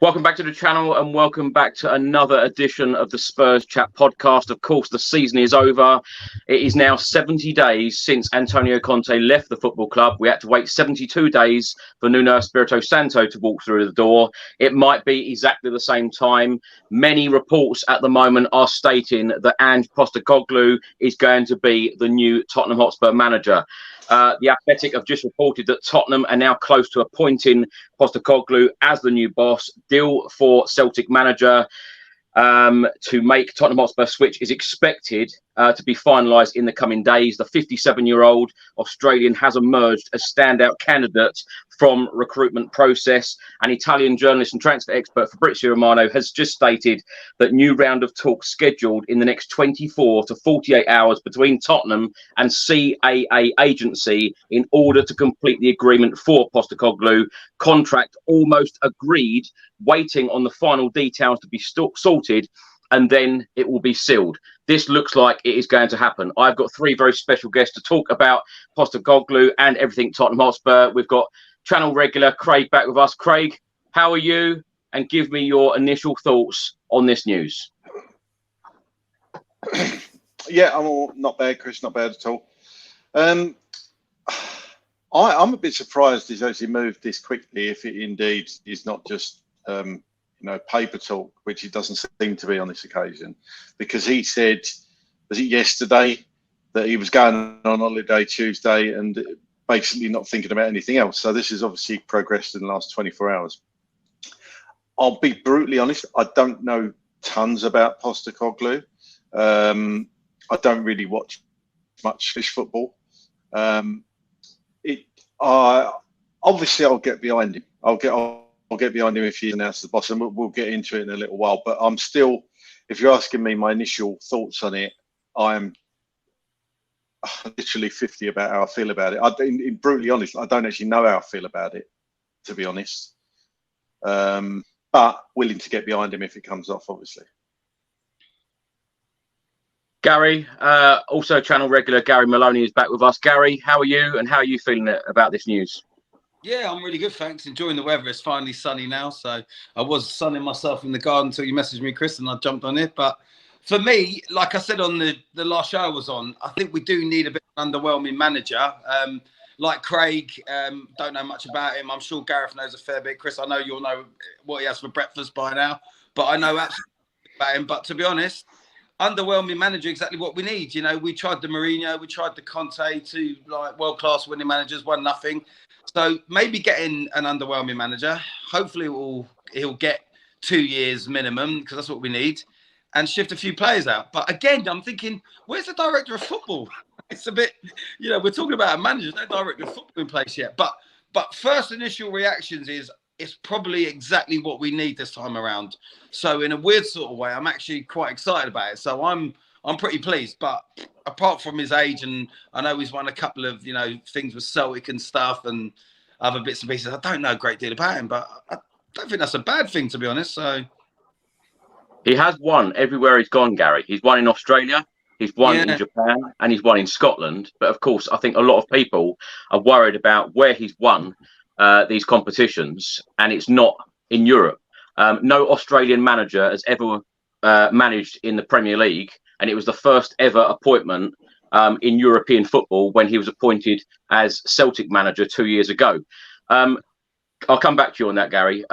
Welcome back to the channel and welcome back to another edition of the Spurs Chat podcast. Of course, the season is over. It is now 70 days since Antonio Conte left the football club. We had to wait 72 days for Nuno Espirito Santo to walk through the door. It might be exactly the same time. Many reports at the moment are stating that Ange Postecoglou is going to be the new Tottenham Hotspur manager. The Athletic have just reported that Tottenham are now close to appointing Postecoglou as the new boss. Deal for Celtic manager to make Tottenham Hotspur switch is expected to be finalised in the coming days. The 57-year-old Australian has emerged as standout candidate from recruitment process. An Italian journalist and transfer expert Fabrizio Romano has just stated that new round of talks scheduled in the next 24 to 48 hours between Tottenham and CAA agency in order to complete the agreement for Postecoglou. Contract almost agreed, waiting on the final details to be sorted, and then it will be sealed. This looks like it is going to happen. I've got three very special guests to talk about Postecoglou and everything Tottenham Hotspur. We've got channel regular Craig back with us. Craig, how are you? And give me your initial thoughts on this news. Yeah, I'm all not bad, Chris. Not bad at all. I'm a bit surprised he's actually moved this quickly. If it indeed is not just paper talk, which it doesn't seem to be on this occasion, because he said, was it yesterday, that he was going on holiday Tuesday and basically not thinking about anything else. So this has obviously progressed in the last 24 hours. I'll be brutally honest, I don't know tons about Postecoglou. I don't really watch much fish football. Obviously I'll get behind him. I'll get behind him if he announces the boss, and we'll get into it in a little while. But I'm still, if you're asking me my initial thoughts on it, I'm literally 50 about how I feel about it. In brutally honest, I don't actually know how I feel about it, to be honest. But willing to get behind him if it comes off, obviously. Gary, also channel regular Gary Maloney is back with us. Gary, how are you and how are you feeling about this news? Yeah, I'm really good, thanks. Enjoying the weather. It's finally sunny now. So I was sunning myself in the garden until you messaged me, Chris, and I jumped on it. But for me, like I said on the last show I was on, I think we do need a bit of an underwhelming manager. Like Craig, don't know much about him. I'm sure Gareth knows a fair bit. Chris, I know you'll know what he has for breakfast by now. But I know absolutely about him. But to be honest, underwhelming manager, exactly what we need. You know, we tried the Mourinho, we tried the Conte, two like world-class winning managers, 1-0. So maybe getting an underwhelming manager. Hopefully he'll get 2 years minimum, because that's what we need, and shift a few players out. But again, I'm thinking, where's the director of football? It's a bit, we're talking about a manager, no director of football in place yet. But first initial reactions is it's probably exactly what we need this time around. So in a weird sort of way, I'm actually quite excited about it. So I'm pretty pleased. But apart from his age, and I know he's won a couple of things with Celtic and stuff and other bits and pieces, I don't know a great deal about him, but I don't think that's a bad thing, to be honest. So he has won everywhere he's gone, Gary. He's won in Australia, he's won in Japan, and he's won in Scotland. But of course, I think a lot of people are worried about where he's won these competitions, and it's not in Europe. No Australian manager has ever managed in the Premier League, and it was the first ever appointment in European football when he was appointed as Celtic manager 2 years ago. I'll come back to you on that, Gary.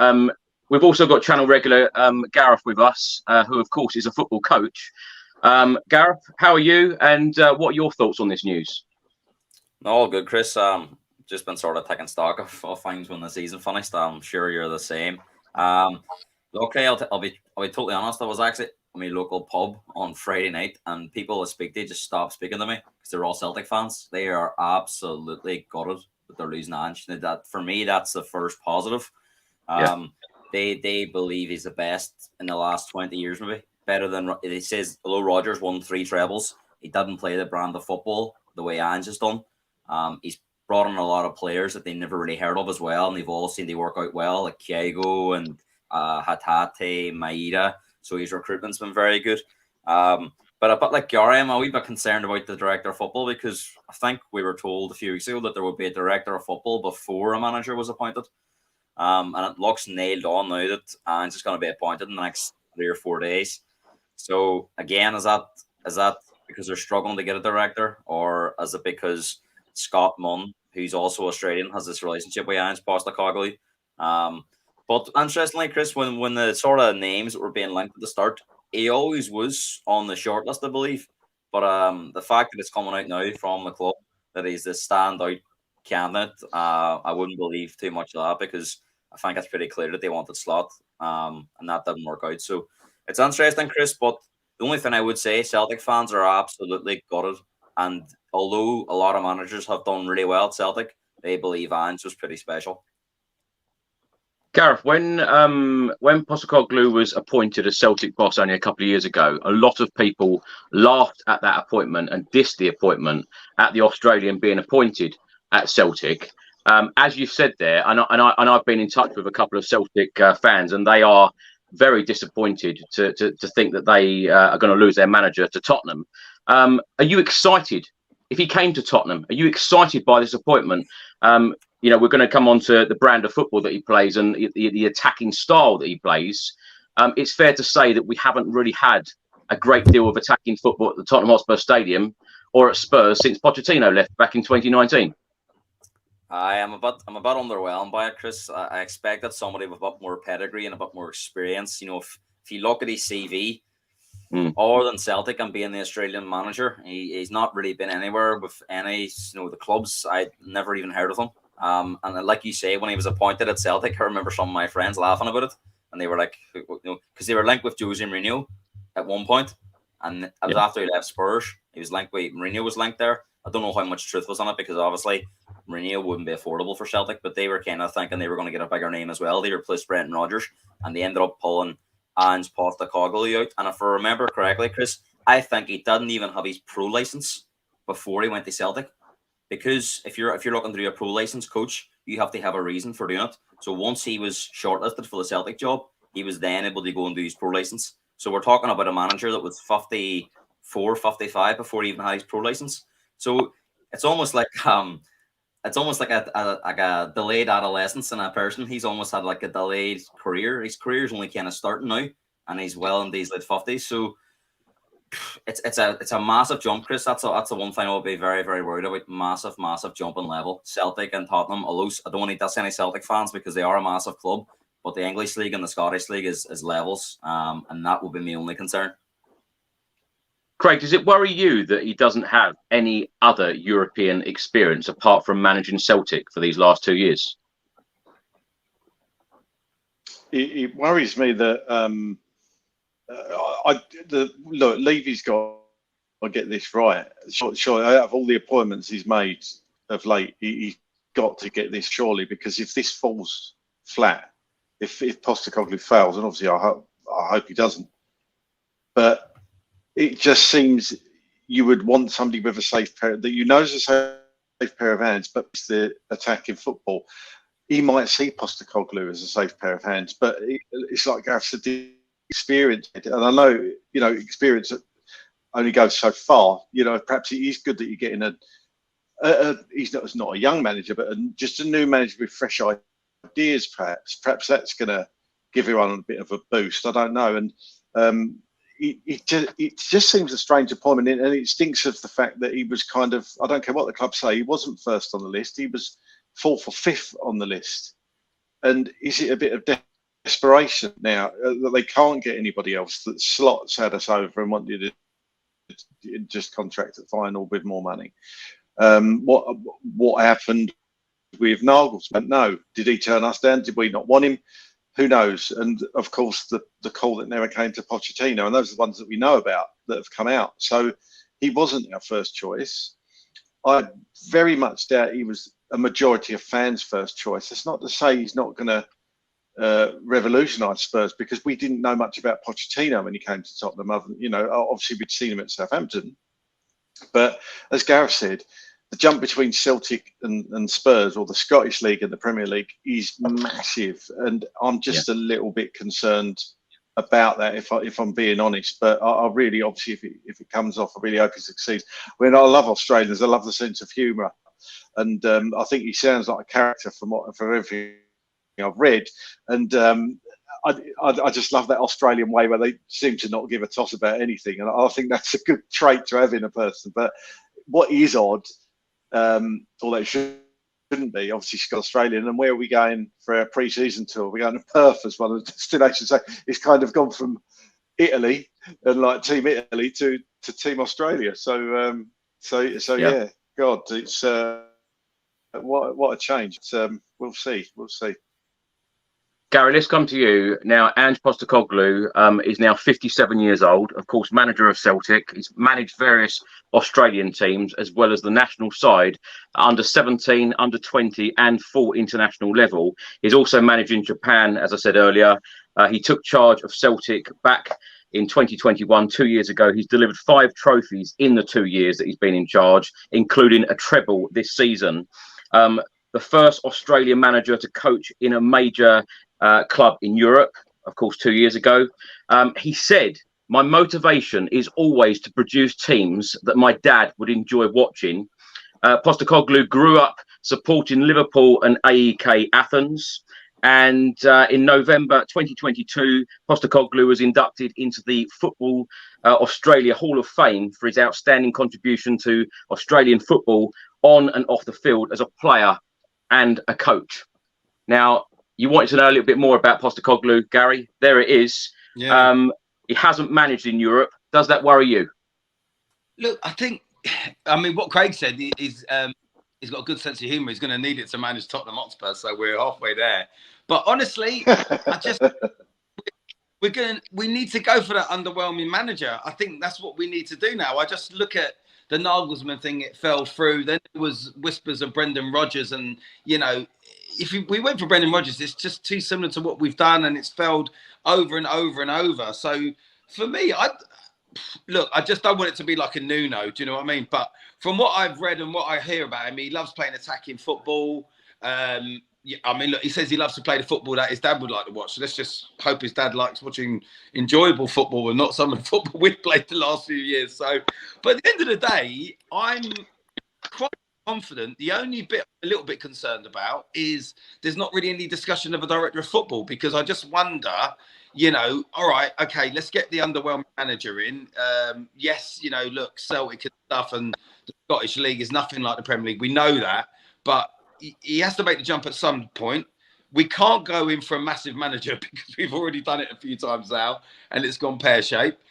We've also got channel regular Gareth with us, who of course is a football coach. Gareth, how are you, and what are your thoughts on this news? All good, Chris. Just been sort of taking stock of things when the season finished. I'm sure you're the same. Okay, I'll be totally honest. I was actually at my local pub on Friday night, and people I speak to just stopped speaking to me because they're all Celtic fans. They are absolutely gutted that they're losing Ange. That for me, that's the first positive. They believe he's the best in the last 20 years, maybe better than he says. Although Rodgers won 3 trebles, he didn't play the brand of football the way Ange has done. He's brought in a lot of players that they never really heard of as well, and they've all seemed to work out well, like Thiago and Hatate, Maeda. So his recruitment's been very good. But a bit like Gary, I'm a wee bit concerned about the director of football, because I think we were told a few weeks ago that there would be a director of football before a manager was appointed. And it looks nailed on now that Ange is going to be appointed in the next 3 or 4 days. So again, is that because they're struggling to get a director, or is it because Scott Munn, who's also Australian, has this relationship with Ange Postecoglou? But interestingly, Chris, when the sort of names that were being linked at the start, he always was on the shortlist, I believe. But the fact that it's coming out now from the club that he's the standout candidate, I wouldn't believe too much of that, because I think it's pretty clear that they wanted Slot, and that didn't work out. So it's interesting, Chris, but the only thing I would say, Celtic fans are absolutely gutted. And although a lot of managers have done really well at Celtic, they believe Ange was pretty special. Gareth, when Postecoglou was appointed as Celtic boss only a couple of years ago, a lot of people laughed at that appointment and dissed the appointment at the Australian being appointed at Celtic. As you've said there, and I've been in touch with a couple of Celtic fans, and they are very disappointed to think that they are going to lose their manager to Tottenham. Are you excited if he came to Tottenham? Are you excited by this appointment? You know, we're going to come on to the brand of football that he plays and the attacking style that he plays. It's fair to say that we haven't really had a great deal of attacking football at the Tottenham Hotspur Stadium or at Spurs since Pochettino left back in 2019. I'm a bit underwhelmed by it, Chris. I expected somebody with a bit more pedigree and a bit more experience. You know, if you look at his CV, other than Celtic and being the Australian manager, he's not really been anywhere with any, the clubs. I'd never even heard of him. And like you say, when he was appointed at Celtic, I remember some of my friends laughing about it, and they were like, because they were linked with Jose Mourinho at one point, and it was after he left Spurs. He was linked with Mourinho, was linked there. I don't know how much truth was on it, because obviously Mourinho wouldn't be affordable for Celtic, but they were kind of thinking they were going to get a bigger name as well. They replaced Brendan Rodgers, and they ended up pulling Ange Postecoglou out. And if I remember correctly, Chris, I think he didn't even have his pro license before he went to Celtic. Because if you're looking to do a pro license coach, you have to have a reason for doing it. So once he was shortlisted for the Celtic job, he was then able to go and do his pro license. So we're talking about a manager that was 54, 55 before he even had his pro license. So it's almost like a delayed adolescence in a person. He's almost had like a delayed career. His career's only kind of starting now, and he's well into his late 50s. So it's a massive jump, Chris. That's the one thing I'll be very, very worried about. Massive jump in level. Celtic and Tottenham, although I don't want to diss any Celtic fans because they are a massive club, but the English League and the Scottish League is levels, and that will be my only concern. Craig, does it worry you that he doesn't have any other European experience apart from managing Celtic for these last 2 years? It worries me that look, Levy's got to get this right. Sure, out of all the appointments he's made of late, he's got to get this surely, because if this falls flat, if Postecoglou fails, and obviously I hope he doesn't, but it just seems you would want somebody with a safe pair that is a safe pair of hands, but it's the attack in football. He might see Postecoglou as a safe pair of hands, but it's like Gareth said, the experience, and I know experience only goes so far. Perhaps it is good that you're getting he's not a young manager, but just a new manager with fresh ideas. Perhaps that's going to give everyone a bit of a boost. I don't know, and it just seems a strange appointment, and it stinks of the fact that he was kind of, I don't care what the club say, he wasn't first on the list. He was fourth or fifth on the list. And is it a bit of desperation now that they can't get anybody else, that Slot's had us over and wanted to just contract at final with more money? What happened with Nagelsmann? No. Did he turn us down? Did we not want him? Who knows? And of course, the call that never came to Pochettino, and those are the ones that we know about that have come out. So he wasn't our first choice. I very much doubt he was a majority of fans' first choice. That's not to say he's not going to revolutionise Spurs, because we didn't know much about Pochettino when he came to Tottenham. Obviously we'd seen him at Southampton, but as Gareth said, the jump between Celtic and Spurs, or the Scottish League and the Premier League, is massive, and I'm just a little bit concerned about that, if I'm being honest. But I really, obviously, if it comes off, I really hope he succeeds. I mean, I love Australians. I love the sense of humour, and I think he sounds like a character from everything I've read, and I just love that Australian way where they seem to not give a toss about anything, and I think that's a good trait to have in a person. But what is odd, although it shouldn't be, obviously she's got Australian, and where are we going for our pre-season tour? We're going to Perth as one of the destinations. So it's kind of gone from Italy and like Team Italy to Team Australia. So yeah, God, it's what a change. We'll see. Gary, let's come to you now. Ange Postecoglou is now 57 years old, of course, manager of Celtic. He's managed various Australian teams as well as the national side, under 17, under 20 and full international level. He's also managing Japan, as I said earlier. He took charge of Celtic back in 2021, 2 years ago. He's delivered 5 trophies in the 2 years that he's been in charge, including a treble this season. The first Australian manager to coach in a major club in Europe, of course, 2 years ago. He said, "My motivation is always to produce teams that my dad would enjoy watching." Postecoglou grew up supporting Liverpool and AEK Athens. And in November 2022, Postecoglou was inducted into the Football Australia Hall of Fame for his outstanding contribution to Australian football on and off the field as a player and a coach. Now, you wanted to know a little bit more about Postecoglou, Gary. There it is. Yeah. He hasn't managed in Europe. Does that worry you? Look, I mean, what Craig said is he's got a good sense of humour. He's going to need it to manage Tottenham Hotspur, so we're halfway there. But honestly, we need to go for that underwhelming manager. I think that's what we need to do now. I just look at the Nagelsmann thing; it fell through. Then there was whispers of Brendan Rodgers, and if we went for Brendan Rodgers, it's just too similar to what we've done, and it's failed over and over and over. So for me, I just don't want it to be like a Nuno. Do you know what I mean? But from what I've read and what I hear about him, he loves playing attacking football. I mean, look, he says he loves to play the football that his dad would like to watch. So let's just hope his dad likes watching enjoyable football and not some of the football we've played the last few years. So, but at the end of the day, I'm quite confident. The only bit I'm a little bit concerned about is there's not really any discussion of a director of football, because I just wonder, all right, okay, let's get the underwhelming manager in. Yes, look, Celtic and stuff, and the Scottish League is nothing like the Premier League. We know that, but he has to make the jump at some point. We can't go in for a massive manager because we've already done it a few times now and it's gone pear-shaped.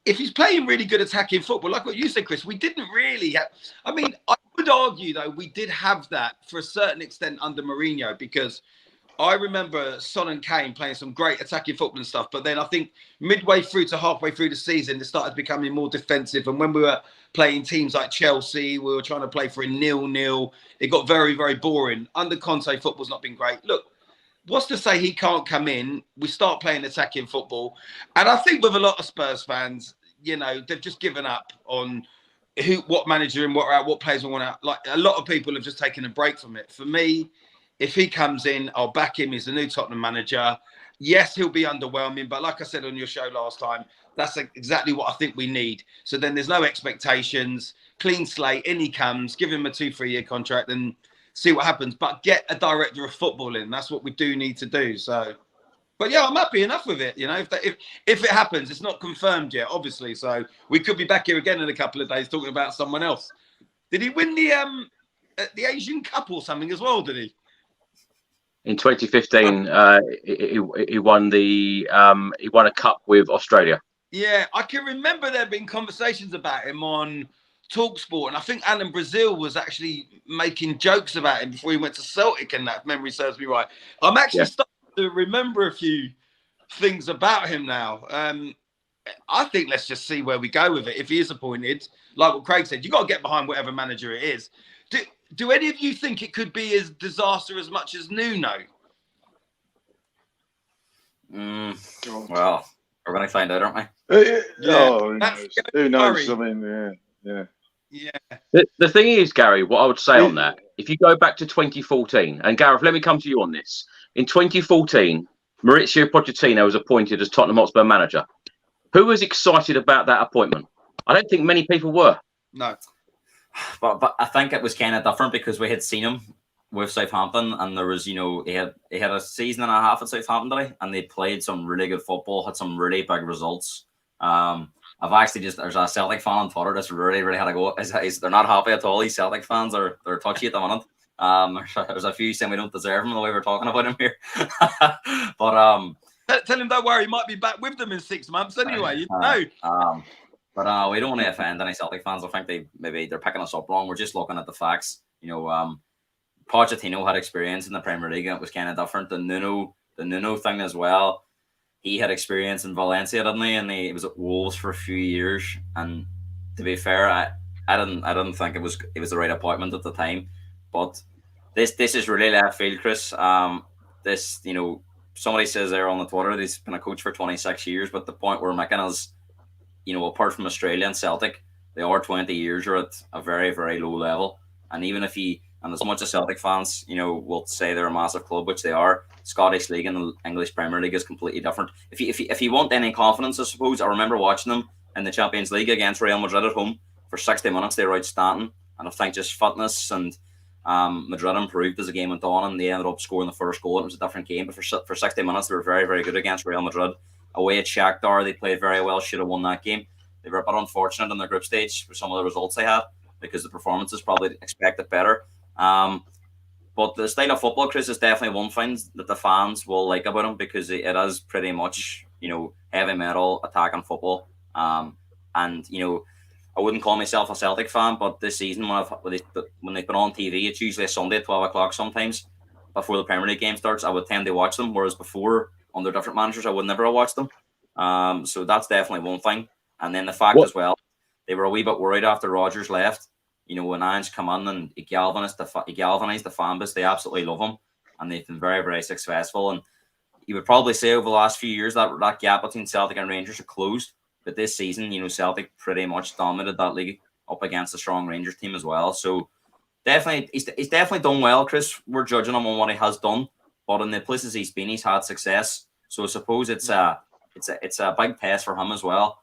If he's playing really good attacking football, like what you said, Chris, we didn't really have... I mean, I would argue, though, we did have that for a certain extent under Mourinho, because I remember Son and Kane playing some great attacking football and stuff, but then I think midway through to halfway through the season, it started becoming more defensive. And when we were playing teams like Chelsea, we were trying to play for a 0-0. It got very, very boring. Under Conte, football's not been great. Look, what's to say he can't come in? We start playing attacking football. And I think with a lot of Spurs fans, they've just given up on what manager and what players we want out. Like, a lot of people have just taken a break from it. For me, if he comes in, I'll back him. He's the new Tottenham manager. Yes, he'll be underwhelming, but like I said on your show last time, that's exactly what I think we need. So then there's no expectations, clean slate, in he comes, give him a 2-3 year contract and see what happens. But get a director of football in. That's what we do need to do. So, but yeah, I'm happy enough with it. If it happens, it's not confirmed yet, obviously. So we could be back here again in a couple of days talking about someone else. Did he win the Asian Cup or something as well? Did he? In 2015, he won a cup with Australia. Yeah, I can remember there being conversations about him on TalkSport, and I think Alan Brazil was actually making jokes about him before he went to Celtic, and that memory serves me right. I'm actually starting to remember a few things about him now. I think let's just see where we go with it. If he is appointed, like what Craig said, you've got to get behind whatever manager it is. Do any of you think it could be as disaster as much as Nuno? Well, we're going to find out, aren't we? Who knows? I mean, yeah. The thing is, Gary, what I would say on that, if you go back to 2014, and Gareth, let me come to you on this. In 2014, Mauricio Pochettino was appointed as Tottenham Hotspur manager. Who was excited about that appointment? I don't think many people were. No. But I think it was kind of different because we had seen him with Southampton, and there was, he had a season and a half at Southampton, did he? And they played some really good football, had some really big results. I've actually there's a Celtic fan on Twitter that's really had a go. They're not happy at all. These Celtic fans they're touchy at the minute. There's a few saying we don't deserve him the way we're talking about him here. But tell him don't worry, he might be back with them in 6 months anyway. You know. But we don't want to offend any Celtic fans. I think they're picking us up wrong. We're just looking at the facts. Pochettino had experience in the Premier League, and it was kind of different. The Nuno thing as well. He had experience in Valencia, didn't he? And he was at Wolves for a few years. And to be fair, I didn't think it was the right appointment at the time. But this is really left field, Chris. Somebody says there on the Twitter he's been a coach for 26 years, but the point we're making is, apart from Australia and Celtic, they are 20 years or at a very, very low level. And even if and so much of Celtic fans, will say they're a massive club, which they are, Scottish League and the English Premier League is completely different. If you want any confidence, I suppose, I remember watching them in the Champions League against Real Madrid at home for 60 minutes. They were outstanding. And I think just fitness and Madrid improved as the game went on, and they ended up scoring the first goal. It was a different game, but for 60 minutes, they were very, very good against Real Madrid. Away at Shakhtar, they played very well, should have won that game. They were a bit unfortunate in their group stage with some of the results they had because the performances probably expected better. But the style of football, Chris, is definitely one thing that the fans will like about him because it is pretty much, heavy metal attacking football. And, I wouldn't call myself a Celtic fan, but this season when they've been on TV, it's usually a Sunday at 12 o'clock sometimes before the Premier League game starts. I would tend to watch them, whereas before, under different managers, I would never have watched them. So that's definitely one thing. And then the fact as well, they were a wee bit worried after Rodgers left. When Ange come in and he galvanised the fan base, they absolutely love him. And they've been very, very successful. And you would probably say over the last few years that gap between Celtic and Rangers are closed. But this season, Celtic pretty much dominated that league up against a strong Rangers team as well. So definitely, he's definitely done well, Chris. We're judging him on what he has done. But in the places he's been, he's had success. So I suppose it's a big test for him as well.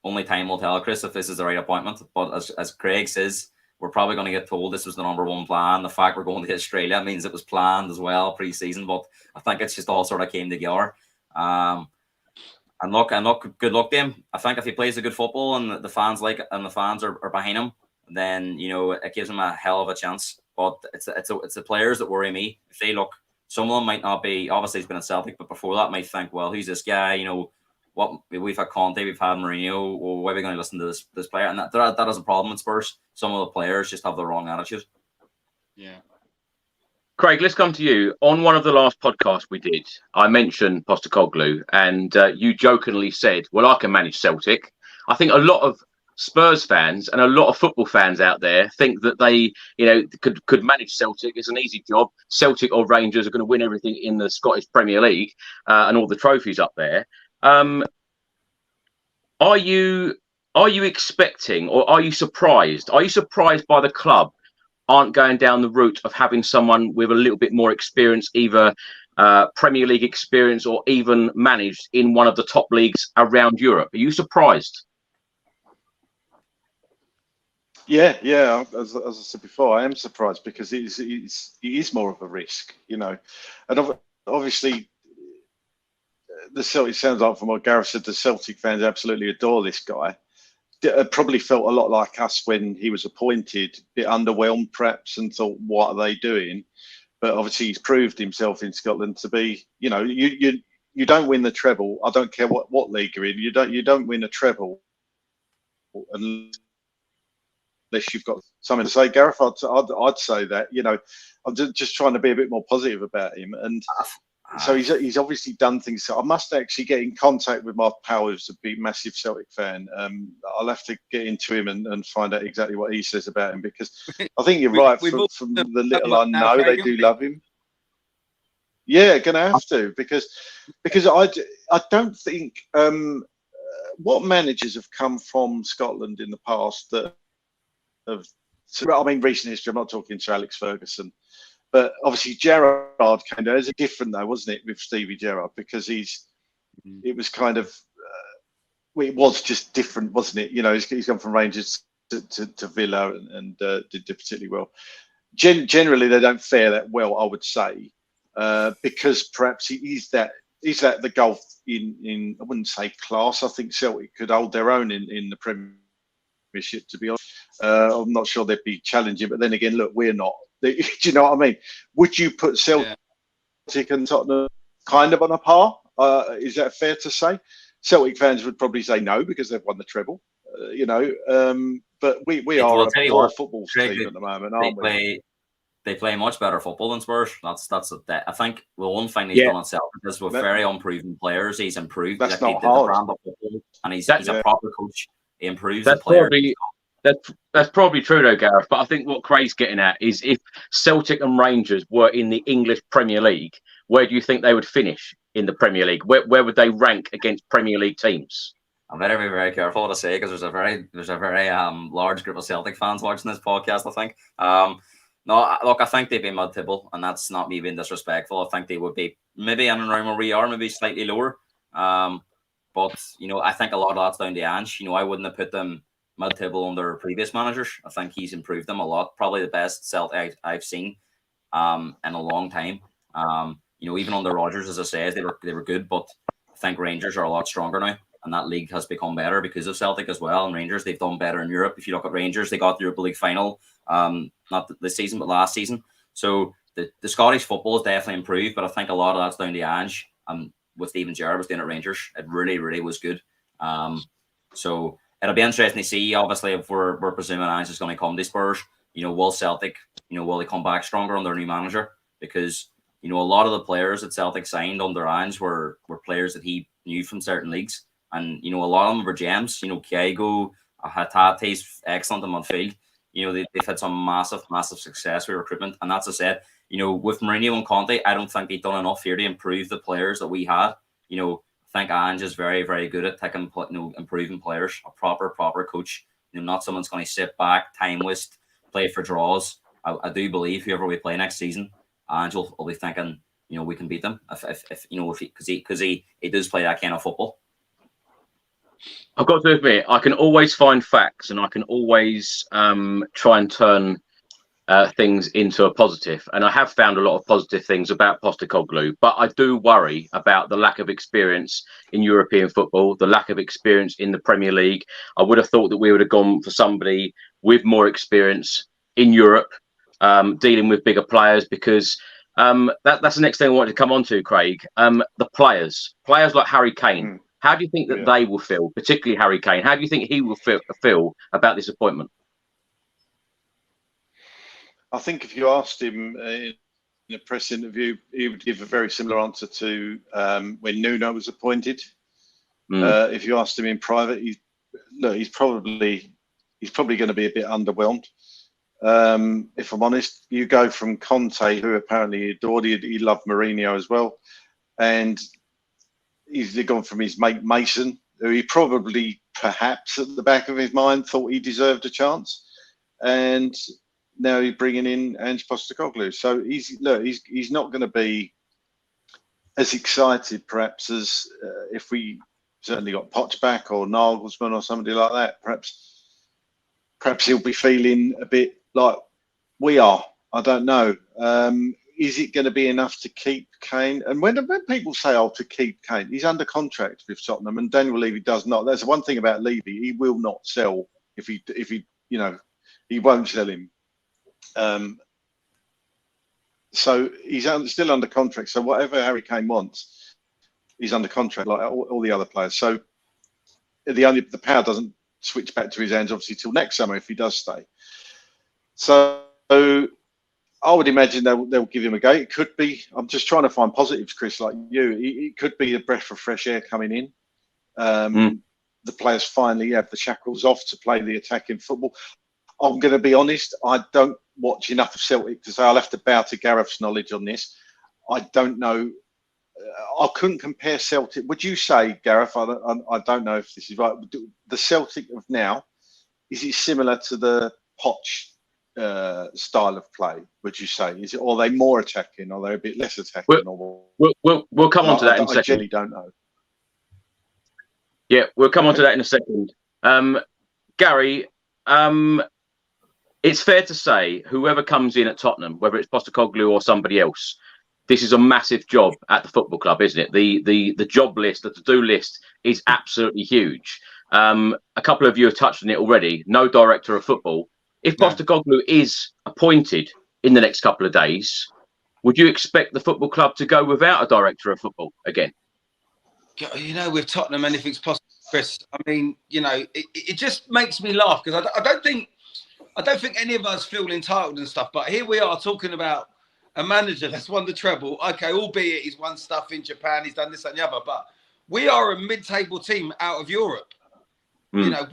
Only time will tell, Chris, if this is the right appointment. But as Craig says, we're probably going to get told this was the number one plan. The fact we're going to Australia means it was planned as well pre-season. But I think it's just all sort of came together. And good luck to him. I think if he plays a good football and the fans like it and the fans are behind him, then it gives him a hell of a chance. But it's the players that worry me. If they look, some of them might not be. Obviously, he's been at Celtic, but before that, might think, well, who's this guy? What we've had Conte, we've had Mourinho. Well, why are we going to listen to this player? And that is a problem in Spurs. Some of the players just have the wrong attitude. Yeah. Craig, let's come to you. On one of the last podcasts we did, I mentioned Postecoglou, and you jokingly said, well, I can manage Celtic. I think a lot of Spurs fans and a lot of football fans out there think that they, could manage Celtic. It's an easy job. Celtic or Rangers are going to win everything in the Scottish Premier League and all the trophies up there. Are you expecting, or are you surprised? Are you surprised by the club aren't going down the route of having someone with a little bit more experience, either Premier League experience or even managed in one of the top leagues around Europe? Are you surprised? Yeah. As I said before, I am surprised because it is more of a risk, and obviously the Celtic, sounds like from what Gareth said, the Celtic fans absolutely adore this guy. Probably felt a lot like us when he was appointed, a bit underwhelmed perhaps, and thought, what are they doing? But obviously he's proved himself in Scotland to be, you don't win the treble. I don't care what league you're in. You don't win a treble unless you've got something to say. Gareth, I'd say that. I'm just trying to be a bit more positive about him. And so he's obviously done things. So I must actually get in contact with my pal who's a big, massive Celtic fan. I'll have to get into him and find out exactly what he says about him, because I think you're right. From the little I know, they do love him. Yeah, going to have to, because I don't think what managers have come from Scotland in the past that have. Recent history. I'm not talking to Alex Ferguson. But obviously Gerrard came down. It was different though, wasn't it, with Stevie Gerrard? Because it was kind of, it was just different, wasn't it? He's gone from Rangers to Villa and did particularly well. Generally, they don't fare that well, I would say, because perhaps is that the gulf in I wouldn't say class. I think Celtic could hold their own in the Premiership, to be honest. I'm not sure they'd be challenging, but then again, look, we're not. Do you know what I mean? Would you put Celtic and Tottenham kind of on a par? Is that fair to say? Celtic fans would probably say no because they've won the treble, but we are a poor football team at the moment, aren't we? They play much better football than Spurs. I think the one thing he's done on Celtic is with very unproven players, he's improved. That's not hard. And he's a proper coach. He improves the players. That's probably true though, Gareth. But I think what Craig's getting at is if Celtic and Rangers were in the English Premier League, where do you think they would finish in the Premier League? Where would they rank against Premier League teams? I'm better be very careful what I say because there's a very large group of Celtic fans watching this podcast, I think. No, look, I think they'd be mid-table, and that's not me being disrespectful. I think they would be maybe in and around where we are, maybe slightly lower. But I think a lot of that's down to Ange. I wouldn't have put them mid-table under previous managers. I think he's improved them a lot. Probably the best Celtic I've seen in a long time. Even under Rodgers, as I said, they were good, but I think Rangers are a lot stronger now, and that league has become better because of Celtic as well. And Rangers, they've done better in Europe. If you look at Rangers, they got the Europa League final, not this season, but last season. So the Scottish football has definitely improved, but I think a lot of that's down to Ange. What Steven Gerrard was doing at Rangers, it really, really was good. So it'll be interesting to see, obviously, if we're presuming Ange is going to come to Spurs, will Celtic, will they come back stronger under their new manager? Because, a lot of the players that Celtic signed under Ange were players that he knew from certain leagues. And, a lot of them were gems. Kyago, Hatate's excellent in midfield. They've had some massive success with recruitment. And that's, as I said, with Mourinho and Conte, I don't think they've done enough here to improve the players that we had. I think Ange is very, very good at improving players. A proper coach. Not someone's going to sit back, time waste, play for draws. I do believe whoever we play next season, Ange will be thinking, we can beat them because he does play that kind of football. I've got to admit, I can always find facts and I can always try and turn things into a positive. And I have found a lot of positive things about Postecoglou, but I do worry about the lack of experience in European football, the lack of experience in the Premier League. I would have thought that we would have gone for somebody with more experience in Europe, dealing with bigger players, because that's the next thing I wanted to come on to, Craig. The players like Harry Kane. How do you think that they will feel, particularly Harry Kane? How do you think he will feel about this appointment? I think if you asked him in a press interview, he would give a very similar answer to when Nuno was appointed. If you asked him in private, he's probably going to be a bit underwhelmed. If I'm honest, you go from Conte, who apparently he adored, he loved Mourinho as well, and he's gone from his mate Mason, who he probably, perhaps at the back of his mind, thought he deserved a chance, and now he's bringing in Ange Postecoglou. So he's not going to be as excited, perhaps, as if we certainly got Poch back or Nagelsmann or somebody like that. Perhaps he'll be feeling a bit like we are. I don't know. Is it going to be enough to keep Kane? And when people say, to keep Kane, he's under contract with Tottenham, and Daniel Levy does not. There's one thing about Levy: he will not sell if he he won't sell him. So he's still under contract. So whatever Harry Kane wants, he's under contract like all the other players. So the power doesn't switch back to his hands, obviously, till next summer if he does stay. So I would imagine they'll give him a go. It could be. I'm just trying to find positives, Chris, like you. It could be a breath of fresh air coming in. The players finally have the shackles off to play the attacking football. I'm going to be honest. I don't watch enough of Celtic to say. I'll have to bow to Gareth's knowledge on this. I don't know. I couldn't compare Celtic. Would you say, Gareth? I don't know if this is right. The Celtic of now, is it similar to the Poch style of play? Would you say? Is it? Or are they more attacking? Or are they a bit less attacking? We'll come on to that in a second. I genuinely don't know. Yeah, we'll come on to that in a second. Gary, it's fair to say whoever comes in at Tottenham, whether it's Postecoglou or somebody else, this is a massive job at the football club, isn't it? The job list, the to-do list is absolutely huge. A couple of you have touched on it already. No director of football. If Postecoglou is appointed in the next couple of days, would you expect the football club to go without a director of football again? You know, with Tottenham, anything's possible, Chris. I mean, you know, it just makes me laugh because I don't think any of us feel entitled and stuff. But here we are talking about a manager that's won the treble. Okay, albeit he's won stuff in Japan, he's done this and the other. But we are a mid-table team out of Europe. You know,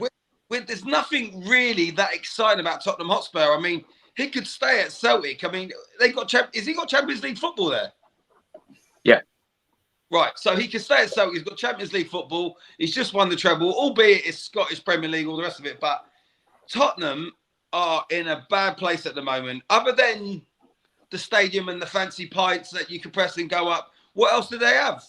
there's nothing really that exciting about Tottenham Hotspur. I mean, he could stay at Celtic. I mean, has he got Champions League football there? Yeah. Right, so he can stay at Celtic. He's got Champions League football. He's just won the treble, albeit it's Scottish Premier League, all the rest of it. But Tottenham are in a bad place at the moment. Other than the stadium and the fancy pints that you can press and go up, what else do they have?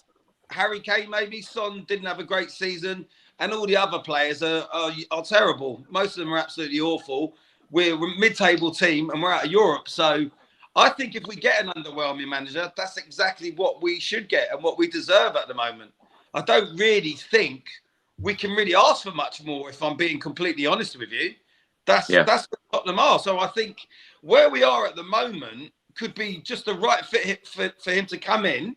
Harry Kane, maybe. Son didn't have a great season. And all the other players are terrible. Most of them are absolutely awful. We're a mid-table team and we're out of Europe. So I think if we get an underwhelming manager, that's exactly what we should get and what we deserve at the moment. I don't really think we can really ask for much more, if I'm being completely honest with you. That's what Tottenham are. So I think where we are at the moment could be just the right fit for him to come in.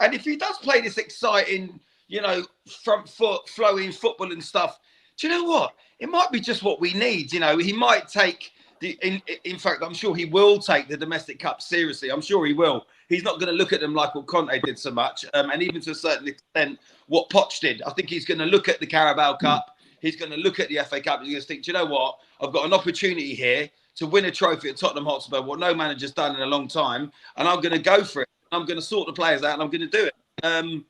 And if he does play this exciting, you know, front foot, flowing football and stuff, do you know what? It might be just what we need. You know, he might take in fact, I'm sure he will take the domestic cup seriously. I'm sure he will. He's not going to look at them like what Conte did so much. And even to a certain extent, what Poch did. I think he's going to look at the Carabao Cup. He's going to look at the FA Cup. He's going to think, do you know what? I've got an opportunity here to win a trophy at Tottenham Hotspur, what no manager's done in a long time. And I'm going to go for it. I'm going to sort the players out and I'm going to do it.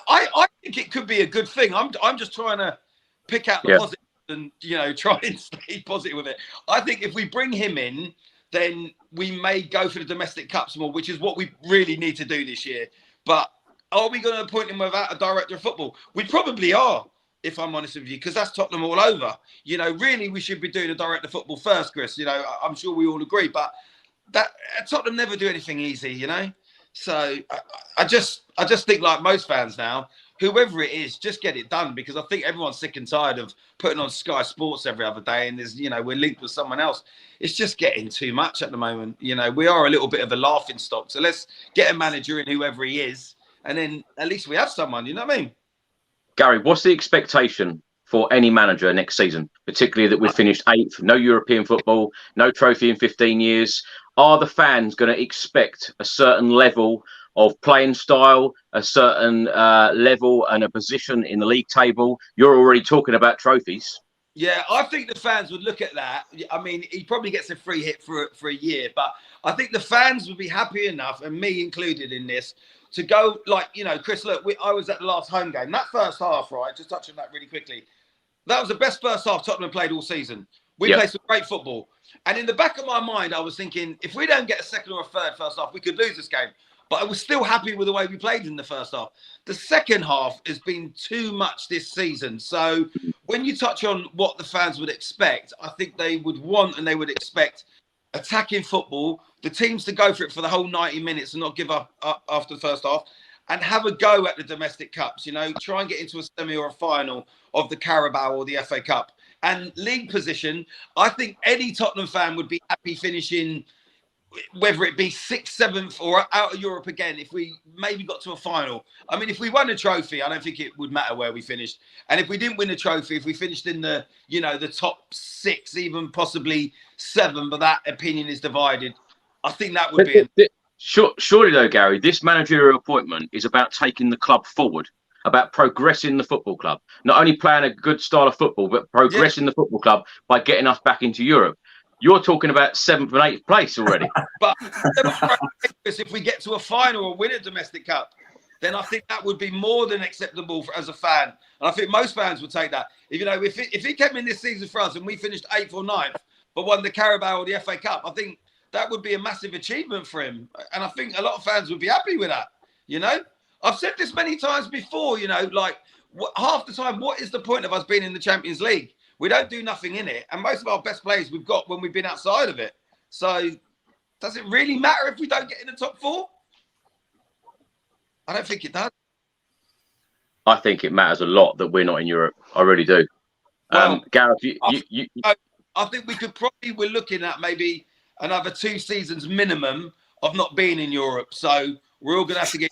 I think it could be a good thing. I'm just trying to pick out the positive and, you know, try and stay positive with it. I think if we bring him in, then we may go for the domestic cups more, which is what we really need to do this year. But are we going to appoint him without a director of football? We probably are, if I'm honest with you, because that's Tottenham all over. You know, really, we should be doing a director of football first, Chris. You know, I'm sure we all agree. But that Tottenham never do anything easy, you know. So I just think, like most fans now, whoever it is, just get it done, because I think everyone's sick and tired of putting on Sky Sports every other day and there's, you know, we're linked with someone else. It's just getting too much at the moment. You know, we are a little bit of a laughing stock. So let's get a manager in, whoever he is, and then at least we have someone, you know what I mean? Gary, what's the expectation for any manager next season, particularly that we've finished 8th, no European football, no trophy in 15 years? Are the fans going to expect a certain level of playing style, a certain level and a position in the league table? You're already talking about trophies. Yeah, I think the fans would look at that. I mean, he probably gets a free hit for a year, but I think the fans would be happy enough, and me included in this, to go, like, you know, Chris, look, I was at the last home game. That first half, right, just touching that really quickly, that was the best first half Tottenham played all season. We played some great football. And in the back of my mind, I was thinking, if we don't get a second or a third first half, we could lose this game. But I was still happy with the way we played in the first half. The second half has been too much this season. So when you touch on what the fans would expect, I think they would want and they would expect attacking football, the teams to go for it for the whole 90 minutes and not give up after the first half, and have a go at the domestic cups, you know, try and get into a semi or a final of the Carabao or the FA Cup. And league position, I think any Tottenham fan would be happy finishing, whether it be 6th, 7th, or out of Europe again, if we maybe got to a final. I mean, if we won a trophy, I don't think it would matter where we finished. And if we didn't win a trophy, if we finished in the, you know, the top 6, even possibly 7, but that opinion is divided, I think that would be... Surely though, Gary, this managerial appointment is about taking the club forward, about progressing the football club, not only playing a good style of football, but progressing the football club by getting us back into Europe. You're talking about 7th and 8th place already. But if we get to a final or win a domestic cup, then I think that would be more than acceptable as a fan. And I think most fans would take that. If, you know, if he came in this season for us and we finished 8th or 9th, but won the Carabao or the FA Cup, I think that would be a massive achievement for him. And I think a lot of fans would be happy with that, you know? I've said this many times before, you know, like half the time, what is the point of us being in the Champions League? we don't do nothing in it. And most of our best players we've got when we've been outside of it. So does it really matter if we don't get in the top 4? I don't think it does. I think it matters a lot that we're not in Europe. I really do. Well, Gareth, I think we're looking at maybe another 2 seasons minimum of not being in Europe. So we're all going to have to get.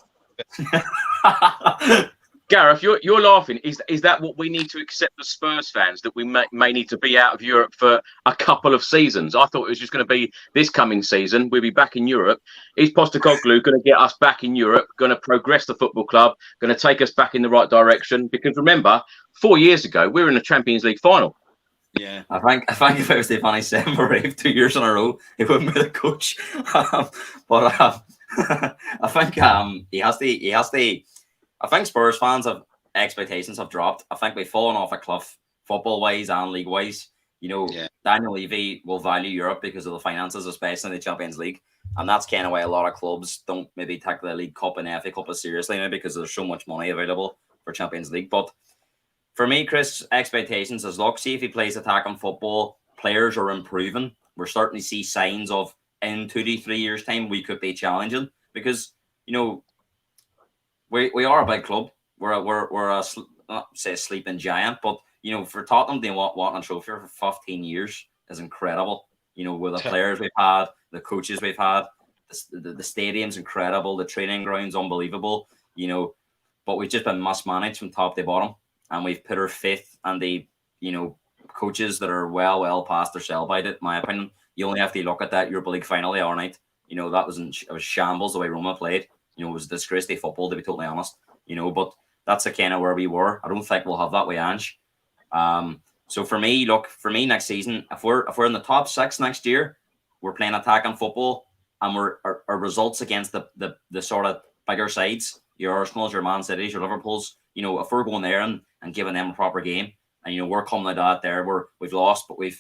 Gareth, you're laughing. Is that what we need to accept as Spurs fans, that we may need to be out of Europe for a couple of seasons? I thought it was just going to be this coming season. We'll be back in Europe. Is Postecoglou going to get us back in Europe, going to progress the football club, going to take us back in the right direction? Because remember, 4 years ago, we were in the Champions League final. Yeah, I think if it was Stefani 7 or 8 2 years in a row, he wouldn't be the coach. But I think he has to. I think Spurs fans have expectations have dropped. I think we've fallen off a cliff, football wise and league wise. You know, Daniel Levy will value Europe because of the finances, especially in the Champions League, and that's kind of why a lot of clubs don't maybe take the League Cup and FA Cup as seriously now, because there's so much money available for Champions League. But for me, Chris, expectations is, look, see if he plays attacking football, players are improving. We're starting to see signs of in 2 to 3 years' time we could be challenging, because you know. We are a big club. We're a not say a sleeping giant, but you know, for Tottenham, they want a trophy for 15 years is incredible. You know, with the players we've had, the coaches we've had, the stadium's incredible, the training ground's unbelievable. You know, but we've just been mismanaged from top to bottom, and we've put our faith and the coaches that are well past their sell by it. In my opinion, you only have to look at that Europa League final the other night. You know, it was shambles the way Roma played. You know, it was a disgrace to football, to be totally honest. You know, but that's the kind of where we were. I don't think we'll have that with Ange. So for me, next season, if we're in the top 6 next year, we're playing attacking football, and our results against the sort of bigger sides, your Arsenals, your Man Cities, your Liverpools, you know, if we're going there and giving them a proper game, and you know, we're coming like that there, we've lost, but we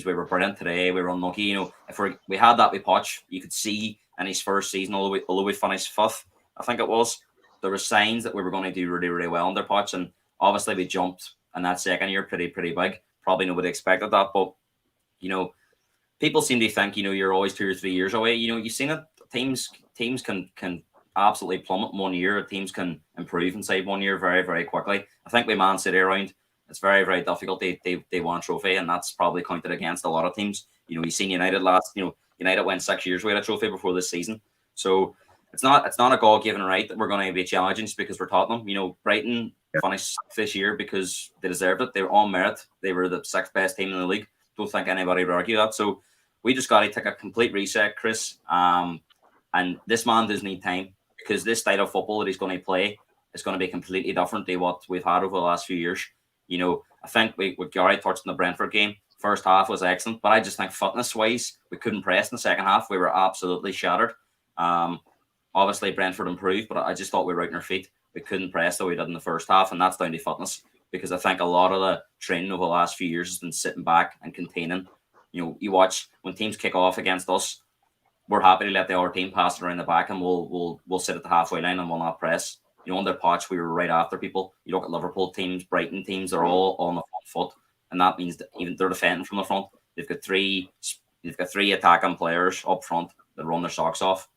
were brilliant today, we were unlucky. You know, if we had that with Poch, you could see in his first season, although we finished 5th, I think it was, there were signs that we were going to do really, really well under Poch, and obviously we jumped in that second year pretty big. Probably nobody expected that, but you know, people seem to think, you know, you're always 2 or 3 years away. You know, you've seen it. Teams can absolutely plummet 1 year. Teams can improve inside 1 year very, very quickly. I think with Man City around, it's very, very difficult. They want a trophy, and that's probably counted against a lot of teams. You know, you've seen United United went 6 years without a trophy before this season. So it's not a God-given right that we're going to be challenging just because we're Tottenham. You know, Brighton finished this year because they deserved it. They were on merit. They were the 6th best team in the league. Don't think anybody would argue that. So we just got to take a complete reset, Chris. And this man does need time, because this style of football that he's going to play is going to be completely different to what we've had over the last few years. You know, I think with Gary touched in the Brentford game, first half was excellent, but I just think fitness-wise, we couldn't press in the second half. We were absolutely shattered. Obviously, Brentford improved, but I just thought we were out on our feet. We couldn't press the way we did in the first half, and that's down to fitness, because I think a lot of the training over the last few years has been sitting back and containing. You know, you watch when teams kick off against us, we're happy to let the other team pass it around the back, and we'll sit at the halfway line and we'll not press. You know, under Poch, we were right after people. You look at Liverpool teams, Brighton teams, they're all on the front foot, and that means that even they're defending from the front. They've got three attacking players up front that run their socks off,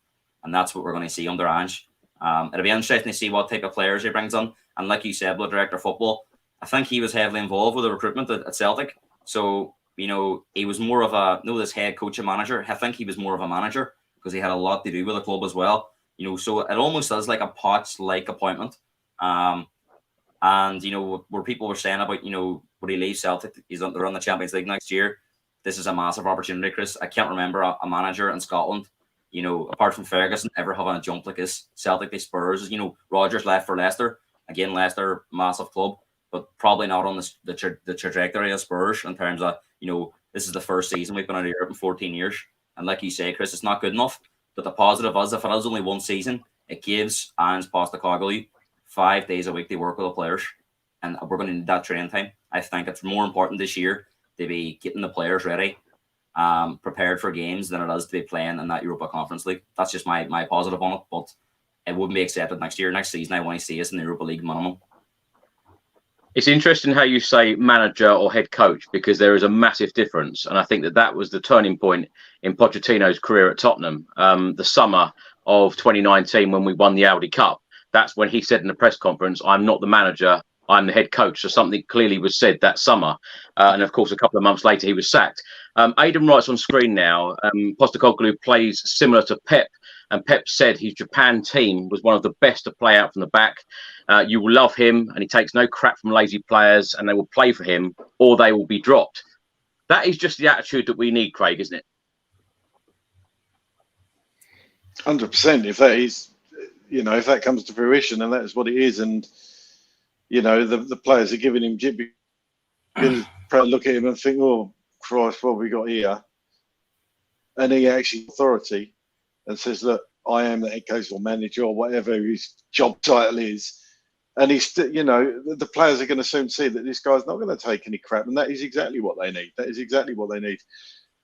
and that's what we're going to see under Ange. It'll be interesting to see what type of players he brings on. And like you said, the director of football, I think he was heavily involved with the recruitment at Celtic. So, you know, he was more of this head coach and manager. I think he was more of a manager because he had a lot to do with the club as well. You know, so it almost is like a Poch-like appointment. And, you know, where people were saying about, you know, would he leave Celtic? They're on the Champions League next year. This is a massive opportunity, Chris. I can't remember a manager in Scotland, you know, apart from Ferguson, ever having a jump like this. Celtic, the Spurs, you know, Rodgers left for Leicester. Again, Leicester, massive club, but probably not on the trajectory of Spurs in terms of, you know, this is the first season we've been out of Europe in 14 years. And like you say, Chris, it's not good enough. But the positive is, if it is only one season, it gives Ange Postecoglou 5 days a week to work with the players. And we're going to need that training time. I think it's more important this year to be getting the players ready, prepared for games, than it is to be playing in that Europa Conference League. That's just my positive on it. But it wouldn't be accepted next year. Next season, I want to see us in the Europa League minimum. It's interesting how you say manager or head coach, because there is a massive difference. And I think that was the turning point in Pochettino's career at Tottenham. The summer of 2019, when we won the Audi Cup, that's when he said in the press conference, I'm not the manager, I'm the head coach. So something clearly was said that summer. And of course, a couple of months later, he was sacked. Aidan writes on screen now, Postecoglou plays similar to Pep. And Pep said his Japan team was one of the best to play out from the back. You will love him, and he takes no crap from lazy players, and they will play for him, or they will be dropped. That is just the attitude that we need, Craig, isn't it? 100%. If that is, if that comes to fruition, and that is what it is, and the players are giving him jibby, probably look at him and think, "Oh Christ, what have we got here?" And he actually authority and says, "Look, I am the head coach or manager or whatever his job title is." And he's, the players are going to soon see that this guy's not going to take any crap, and that is exactly what they need. That is exactly what they need.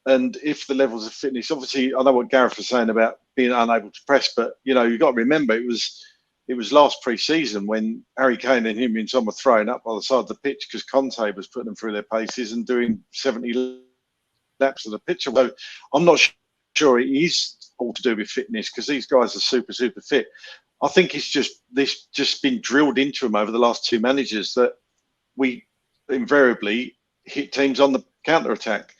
And if the levels of fitness, obviously, I know what Gareth was saying about being unable to press, but you've got to remember it was last pre-season when Harry Kane and him and Son were thrown up by the side of the pitch because Conte was putting them through their paces and doing 70 laps of the pitch. So I'm not sure it is all to do with fitness, because these guys are super fit. I think it's just been drilled into them over the last two managers that we invariably hit teams on the counter attack,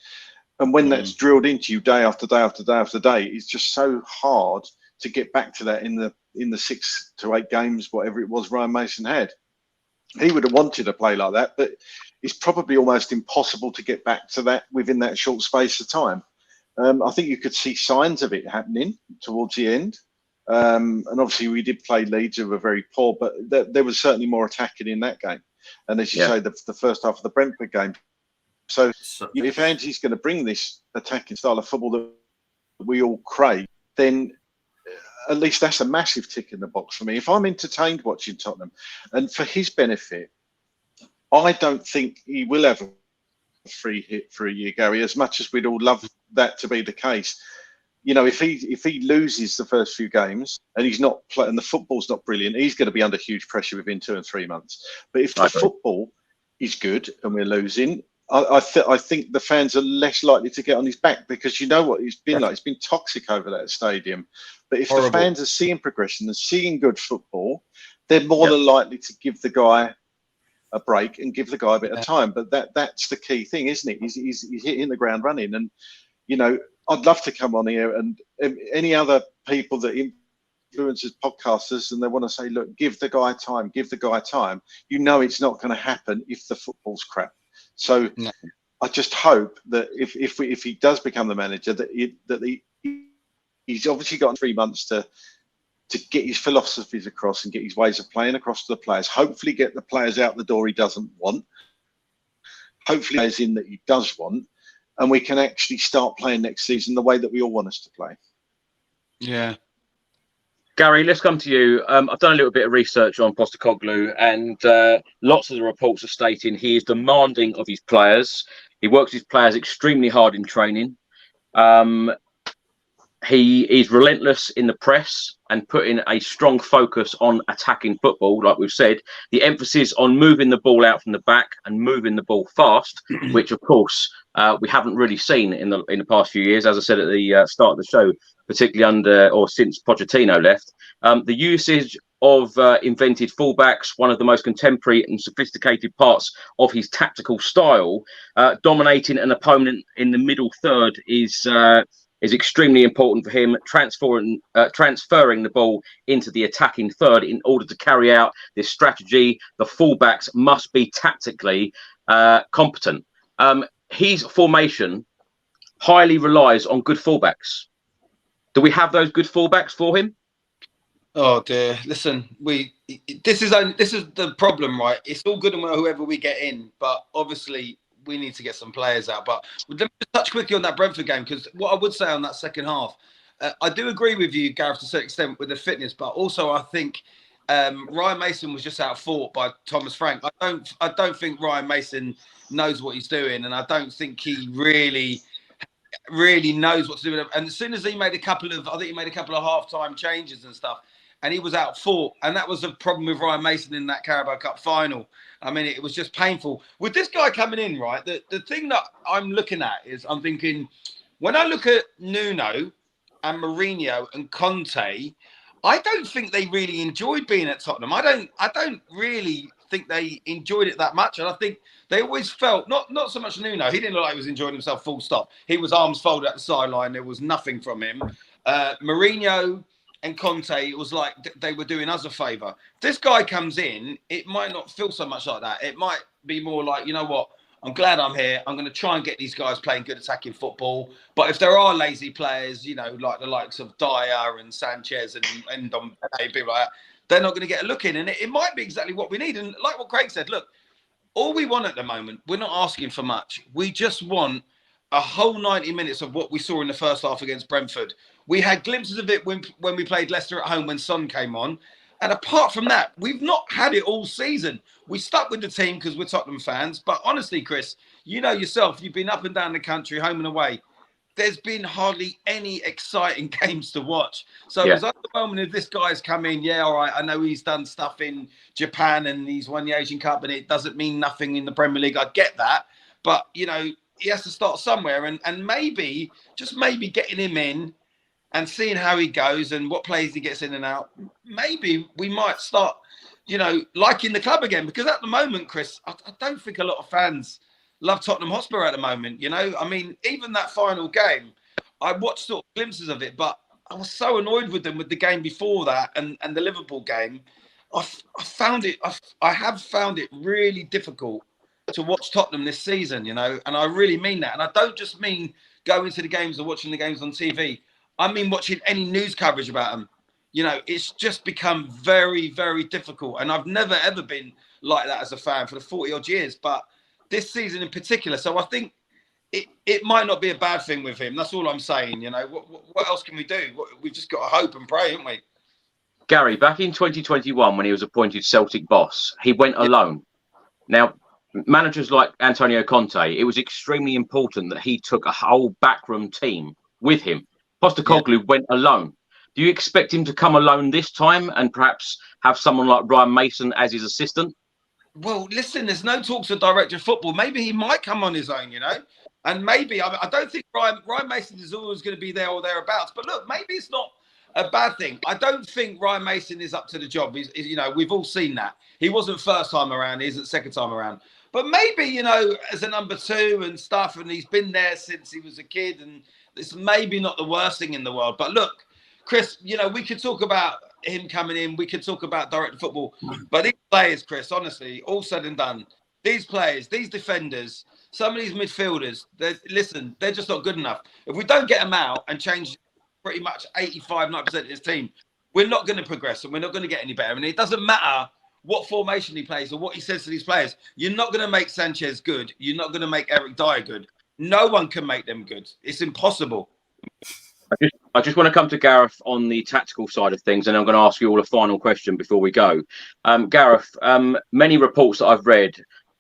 and when that's drilled into you day after day after day after day, it's just so hard to get back to that in the 6 to 8 games, whatever it was Ryan Mason had. He would have wanted to play like that, but it's probably almost impossible to get back to that within that short space of time. I think you could see signs of it happening towards the end. And obviously we did play Leeds, who were very poor, but there was certainly more attacking in that game. And as you say, the first half of the Brentford game. So if Ange's going to bring this attacking style of football that we all crave, then at least that's a massive tick in the box for me. If I'm entertained watching Tottenham, and for his benefit, I don't think he will have a free hit for a year, Gary, as much as we'd all love that to be the case. If he loses the first few games and he's not playing, the football's not brilliant, he's going to be under huge pressure within 2 and 3 months. But if the football is good and we're losing, I think the fans are less likely to get on his back, because you know what he's been like. It's been toxic over that stadium. But if the fans are seeing progression and seeing good football, they're more than likely to give the guy a break and give the guy a bit of time. But that's the key thing, isn't it? He's hitting the ground running. And I'd love to come on here, and any other people that influencers, podcasters, and they want to say, look, give the guy time. It's not going to happen if the football's crap. So I just hope that if he does become the manager, that he's obviously got 3 months to get his philosophies across and get his ways of playing across to the players. Hopefully get the players out the door he doesn't want. Hopefully players in that he does want. And we can actually start playing next season the way that we all want us to play. Yeah. Gary, let's come to you. I've done a little bit of research on Postecoglou, and lots of the reports are stating he is demanding of his players. He works his players extremely hard in training. He is relentless in the press and putting a strong focus on attacking football, like we've said. The emphasis on moving the ball out from the back and moving the ball fast, which, of course, we haven't really seen in the past few years, as I said at the start of the show, particularly since Pochettino left. The usage of invented fullbacks, one of the most contemporary and sophisticated parts of his tactical style, dominating an opponent in the middle third is extremely important for him. Transferring the ball into the attacking third in order to carry out this strategy, the fullbacks must be tactically competent. His formation highly relies on good fullbacks. Do we have those good fullbacks for him? Oh dear! Listen, this is the problem, right? It's all good and well whoever we get in, but obviously we need to get some players out. But let me just touch quickly on that Brentford game, because what I would say on that second half, I do agree with you, Gareth, to a certain extent with the fitness, but also I think Ryan Mason was just outfought by Thomas Frank. I don't think Ryan Mason knows what he's doing, and I don't think he really knows what to do with it. And as soon as he made a couple of half-time changes and stuff, and he was out fought. And that was the problem with Ryan Mason in that Carabao Cup final. I mean, it was just painful. With this guy coming in, right, the thing that I'm looking at is I'm thinking, when I look at Nuno and Mourinho and Conte, I don't think they really enjoyed being at Tottenham. I don't really think they enjoyed it that much. And I think they always felt, not so much Nuno, he didn't look like he was enjoying himself full stop. He was arms folded at the sideline. There was nothing from him. Mourinho and Conte, it was like they were doing us a favour. If this guy comes in, it might not feel so much like that. It might be more like, you know what, I'm glad I'm here. I'm going to try and get these guys playing good attacking football. But if there are lazy players, you know, like the likes of Dyer and Sanchez and people like that, they're not going to get a look in. And it might be exactly what we need. And like what Craig said, look, all we want at the moment, we're not asking for much. We just want a whole 90 minutes of what we saw in the first half against Brentford. We had glimpses of it when we played Leicester at home when Son came on. And apart from that, we've not had it all season. We stuck with the team because we're Tottenham fans. But honestly, Chris, you know yourself, you've been up and down the country, home and away. There's been hardly any exciting games to watch. So as at the moment, if this guy's come in, yeah, all right, I know he's done stuff in Japan and he's won the Asian Cup and it doesn't mean nothing in the Premier League. I get that. But, you know, he has to start somewhere. And maybe, just maybe getting him in and seeing how he goes and what players he gets in and out, maybe we might start, you know, liking the club again. Because at the moment, Chris, I don't think a lot of fans love Tottenham Hotspur at the moment, you know. I mean, even that final game, I watched sort of glimpses of it, but I was so annoyed with them with the game before that and the Liverpool game. I have found it really difficult to watch Tottenham this season, you know, and I really mean that. And I don't just mean going to the games or watching the games on TV. I mean, watching any news coverage about them. You know, it's just become very, very difficult. And I've never, ever been like that as a fan for the 40-odd years. But this season in particular. So I think it might not be a bad thing with him. That's all I'm saying. You know, what else can we do? We've just got to hope and pray, haven't we? Gary, back in 2021, when he was appointed Celtic boss, he went alone. Now, managers like Antonio Conte, it was extremely important that he took a whole backroom team with him. Postecoglou went alone. Do you expect him to come alone this time and perhaps have someone like Ryan Mason as his assistant? Well, listen, there's no talks of director of football. Maybe he might come on his own, you know. And maybe, I don't think Ryan Mason is always going to be there or thereabouts. But look, maybe it's not a bad thing. I don't think Ryan Mason is up to the job. He's you know, we've all seen that. He wasn't first time around. He isn't second time around. But maybe, you know, as a number two and stuff, and he's been there since he was a kid, and it's maybe not the worst thing in the world. But look, Chris, you know, we could talk about him coming in. We could talk about direct football. But these players, Chris, honestly, all said and done, these players, these defenders, some of these midfielders, they're just not good enough. If we don't get them out and change pretty much 85-90% of his team, we're not going to progress and we're not going to get any better. And it doesn't matter what formation he plays or what he says to these players. You're not going to make Sanchez good. You're not going to make Eric Dyer good. No one can make them good. It's impossible. I just want to come to Gareth on the tactical side of things, and I'm going to ask you all a final question before we go. Gareth, many reports that I've read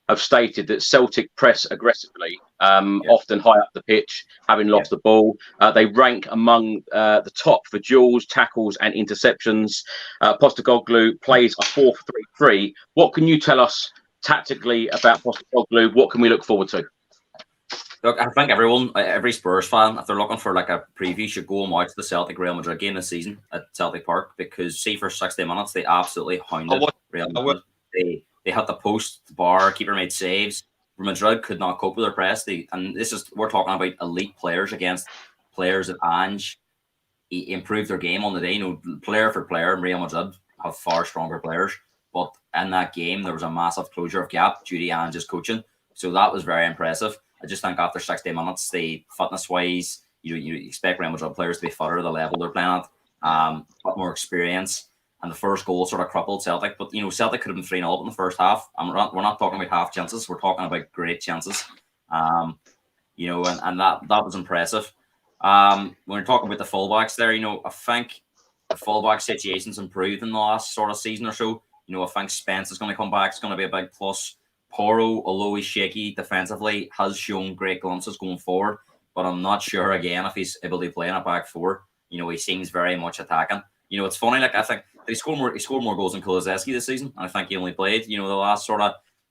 have stated that Celtic press aggressively, often high up the pitch, having lost the ball. They rank among the top for duels, tackles and interceptions. Postecoglou plays a 4-3-3. What can you tell us tactically about Postecoglou? What can we look forward to? Look, I think every Spurs fan, if they're looking for like a preview, should go and watch the Celtic Real Madrid game this season at Celtic Park, because see, for 60 minutes they absolutely hounded Real Madrid. They had the post, the bar, keeper made saves. Madrid could not cope with their press. We're talking about elite players against players that Ange improved their game on the day. You know, player for player, Real Madrid have far stronger players, but in that game there was a massive closure of gap due to Ange's coaching. So that was very impressive. I just think after 60 minutes, fitness-wise, you expect Real Madrid players to be fitter at the level they're playing at, but more experience. And the first goal sort of crippled Celtic. But, you know, Celtic could have been 3-0 up in the first half. And we're not talking about half chances. We're talking about great chances. You know, and that was impressive. When we're talking about the fullbacks there, you know, I think the fullback situation's improved in the last sort of season or so. You know, I think Spence is going to come back. It's going to be a big plus. Porro, although he's shaky defensively, has shown great glimpses going forward, but I'm not sure again if he's able to play in a back four. You know, he seems very much attacking. You know, it's funny, like I think he scored more goals than Kulusevski this season. And I think he only played, the last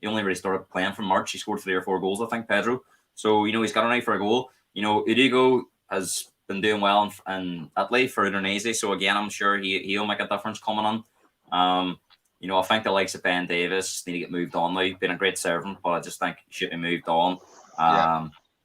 he only really started playing from March. He scored 3 or 4 goals, I think, Pedro. So, he's got an eye for a goal. Udigo has been doing well in Italy for Udinese. So, again, I'm sure he'll make a difference coming on. I think the likes of Ben Davis need to get moved on now. He's been a great servant, but I just think he should be moved on.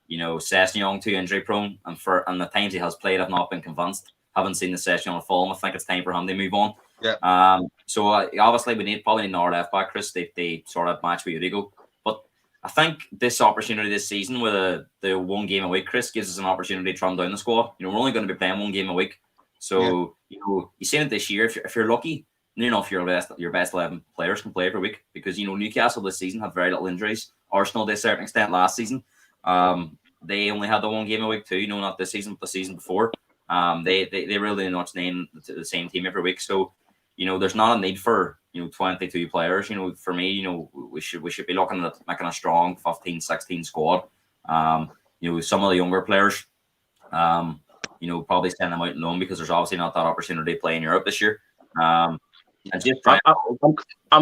Sessegnon too injury prone, and the times he has played, I've not been convinced. Haven't seen the Sessegnon at Fulham. I think it's time for him to move on. Yeah. So obviously we probably need another left back, Chris. They sort of match with Udigo. But I think this opportunity this season with the 1 game a week, Chris, gives us an opportunity to trim down the squad. We're only going to be playing 1 game a week. So you've seen it this year. If you're lucky, if your best 11 players can play every week, because Newcastle this season had very little injuries. Arsenal to a certain extent last season. They only had the 1 game a week too. Not this season, but the season before. They really not name the same team every week. So there's not a need for 22 players. For me, we should be looking at making a strong 15, 16 squad. Some of the younger players, probably send them out on loan, because there's obviously not that opportunity to play in Europe this year. I'm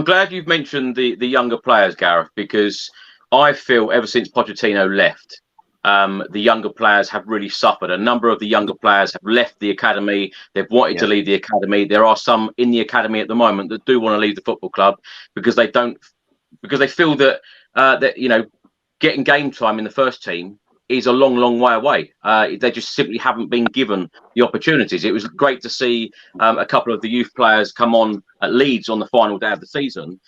glad you've mentioned the younger players, Gareth, because I feel ever since Pochettino left, the younger players have really suffered. A number of the younger players have left the academy. They've wanted to leave the academy. There are some in the academy at the moment that do want to leave the football club because they feel that getting game time in the first team is a long, long way away. They just simply haven't been given the opportunities. It was great to see a couple of the youth players come on at Leeds on the final day of the season.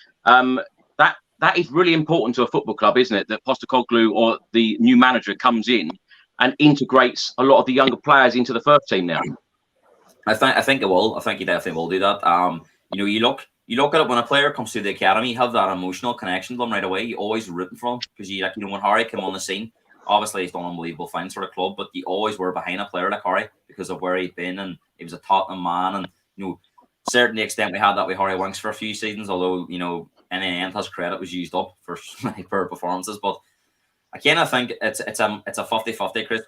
That is really important to a football club, isn't it? That Postecoglou or the new manager comes in and integrates a lot of the younger players into the first team now. I think it will. I think he definitely will do that. You look at it when a player comes through the academy, you have that emotional connection to them right away. You're always rooting for him, because when Harry came on the scene, obviously he's done unbelievable things for the club, but you always were behind a player like Harry because of where he'd been, and he was a Tottenham man, and certainly extent we had that with Harry Winks for a few seasons, although in the end his credit was used up for many poor performances. But I kind of think it's a 50-50, Chris.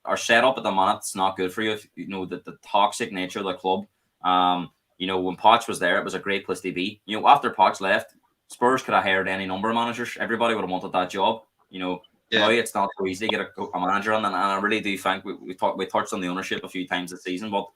Our setup at the minute, it's not good for you. The toxic nature of the club. When Poch was there, it was a great place to be. After Poch left, Spurs could have hired any number of managers. Everybody would have wanted that job. Now it's not so easy to get a manager on, and I really do think we touched on the ownership a few times this season, but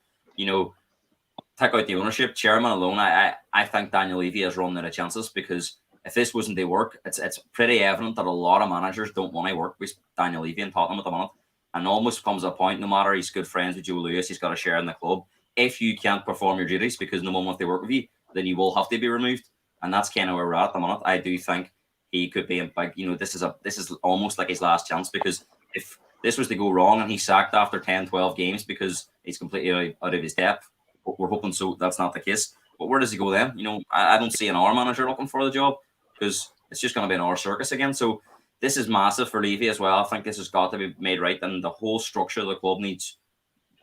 take out the ownership, chairman alone, I think Daniel Levy has run out of chances, because if this wasn't to work, it's pretty evident that a lot of managers don't want to work with Daniel Levy and Tottenham at the moment, and almost comes a point, no matter he's good friends with Joe Lewis, he's got a share in the club. If you can't perform your duties because no one wants to work with you, then you will have to be removed, and that's kind of where we're at the moment. I do think he could be in big. This is almost like his last chance, because if this was to go wrong and he's sacked after 10, 12 games because he's completely out of his depth, we're hoping so that's not the case. But where does he go then? I don't see an R manager looking for the job, because it's just going to be an R circus again. So this is massive for Levy as well. I think this has got to be made right, and the whole structure of the club needs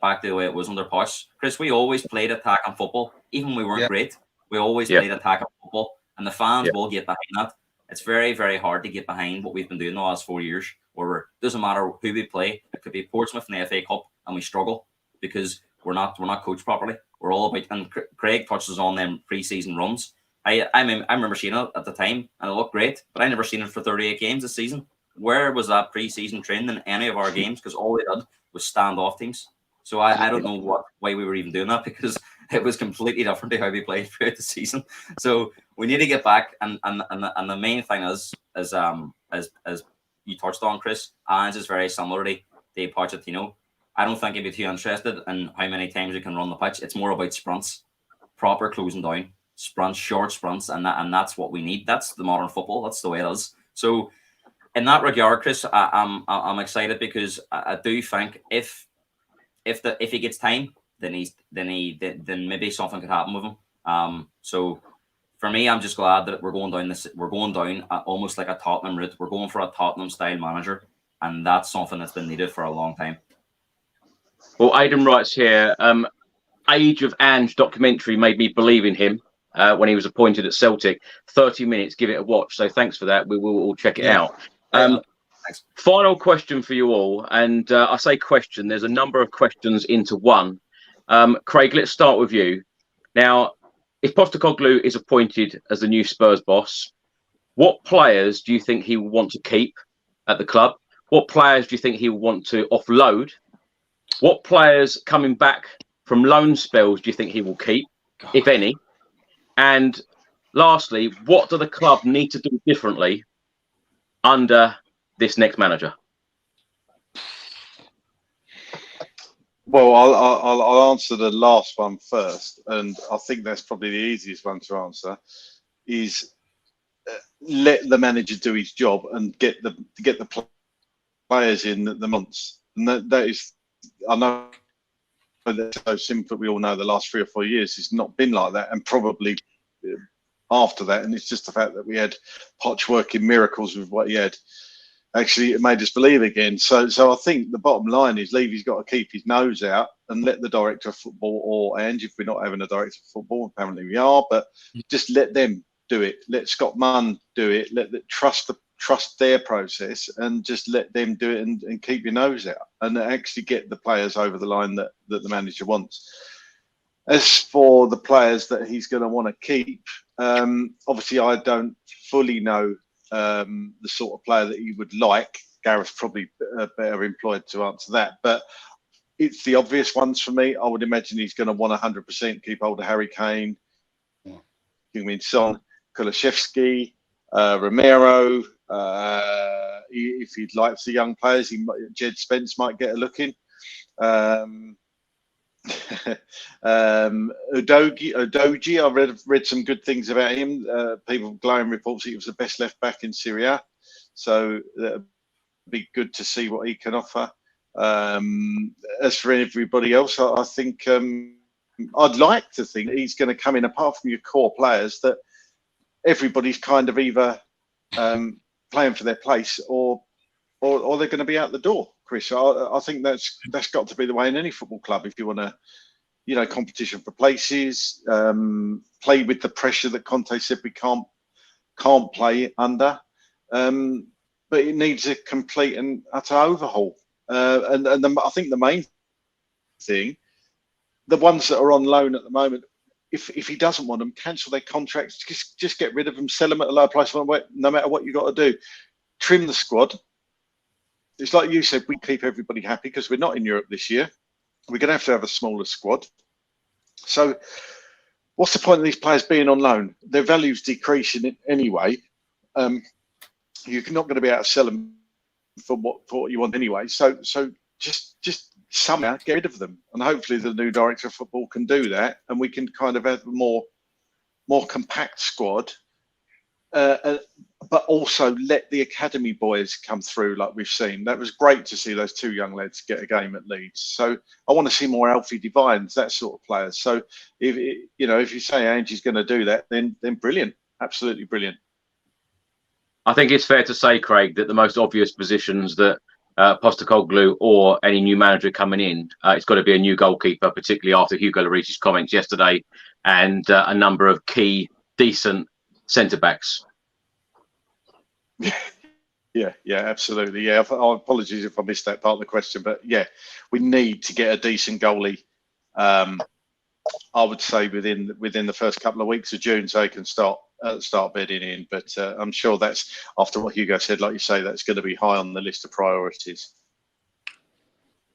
back to the way it was under Poch. Chris, we always played attacking football, even when we weren't great. We always played attacking football, and the fans will get behind that. It's very, very hard to get behind what we've been doing the last 4 years, where it doesn't matter who we play. It could be Portsmouth in the FA Cup, and we struggle because we're not coached properly. We're all about, and Craig touches on them pre-season runs. I remember seeing it at the time, and it looked great, but I never seen it for 38 games this season. Where was that pre-season trend in any of our games? Because all we did was stand off teams. So I don't know why we were even doing that, because it was completely different to how we played throughout the season. So we need to get back, and the main thing is as you touched on, Chris, Ange is very similar to Pochettino. I don't think he'd be too interested in how many times we can run the pitch. It's more about sprints, proper closing down, sprints, short sprints, and that's what we need. That's the modern football. That's the way it is. So in that regard, Chris, I'm excited, because I do think if he gets time, then maybe something could happen with him. So for me, I'm just glad that we're going down almost like a Tottenham route. We're going for a Tottenham style manager, and that's something that's been needed for a long time. Well, Aidan writes here, Age of Ange documentary made me believe in him when he was appointed at Celtic. 30 minutes, give it a watch. So thanks for that. We will all check it out. Final question for you all. And I say question, there's a number of questions into one. Craig, let's start with you. Now, if Postecoglou is appointed as the new Spurs boss, what players do you think he will want to keep at the club? What players do you think he will want to offload? What players coming back from loan spells do you think he will keep, if any? And lastly, what do the club need to do differently under this next manager? Well, I'll answer the last one first, and I think that's probably the easiest one to answer. Is let the manager do his job and get the players in the months, and that is, I know that's so simple. We all know the last 3 or 4 years it's not been like that, and probably after that, and it's just the fact that we had Poch working miracles with what he had. Actually, it made us believe again. So I think the bottom line is Levy's got to keep his nose out and let the director of football, or Ange, if we're not having a director of football, apparently we are, but just let them do it. Let Scott Munn do it. Trust their process, and just let them do it, and keep your nose out and actually get the players over the line that the manager wants. As for the players that he's going to want to keep, obviously I don't fully know the sort of player that he would like. Gareth's probably better employed to answer that, but it's the obvious ones for me. I would imagine he's going to want 100% keep hold of Harry Kane, Heung-min Son, Kulusevski, Romero. If he likes the young players, Jed Spence might get a look in. Udogie, I read some good things about him. People glowing reports that he was the best left back in Serie A, so it'd be good to see what he can offer. As for everybody else, I think I'd like to think he's going to come in, apart from your core players, that everybody's kind of either playing for their place or they're going to be out the door. Chris, I think that's got to be the way in any football club. If you want to, competition for places, play with the pressure that Conte said we can't play under, but it needs a complete and utter overhaul. I think the main thing, the ones that are on loan at the moment, if he doesn't want them, cancel their contracts. Just get rid of them, sell them at a low price. No matter what you got to do, trim the squad. It's like you said, we keep everybody happy because we're not in Europe this year. We're going to have a smaller squad. So what's the point of these players being on loan? Their value's decreasing anyway. You're not going to be able to sell them for what you want anyway. So just somehow get rid of them. And hopefully the new director of football can do that, and we can kind of have a more compact squad. But also let the academy boys come through like we've seen. That was great to see those 2 young lads get a game at Leeds. So I want to see more Alfie Devines, that sort of players. So if you say Angie's going to do that, then brilliant, absolutely brilliant. I think it's fair to say, Craig, that the most obvious positions that Postecoglou or any new manager coming in, it's got to be a new goalkeeper, particularly after Hugo Lloris's comments yesterday, and a number of key, decent centre-backs. Yeah, absolutely. Yeah, apologies if I missed that part of the question, but yeah, we need to get a decent goalie. I would say within the first couple of weeks of June, so they can start bedding in. But I'm sure that's, after what Hugo said, like you say, that's going to be high on the list of priorities.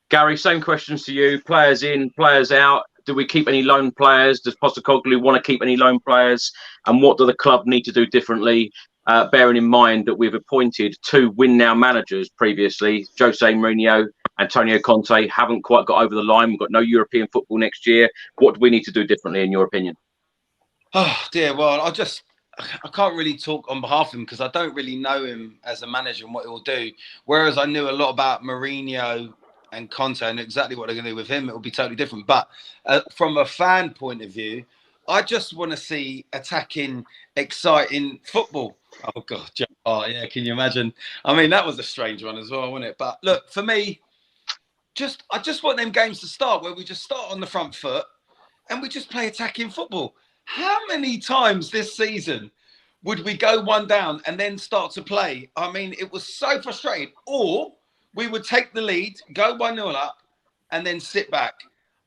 Gary, same questions to you. Players in, players out. Do we keep any loan players? Does Postecoglou want to keep any loan players? And what do the club need to do differently? Bearing in mind that we've appointed 2 win-now managers previously, Jose Mourinho, Antonio Conte, haven't quite got over the line. We've got no European football next year. What do we need to do differently, in your opinion? Oh, dear. Well, I can't really talk on behalf of him because I don't really know him as a manager and what he will do. Whereas I knew a lot about Mourinho and Conte and exactly what they're going to do with him, it will be totally different. But from a fan point of view, I just want to see attacking, exciting football. Oh, God. Oh, yeah. Can you imagine? I mean, that was a strange one as well, wasn't it? But look, for me, I just want them games to start where we just start on the front foot and we just play attacking football. How many times this season would we go 1 down and then start to play? I mean, it was so frustrating. Or we would take the lead, go 1-0 up, and then sit back.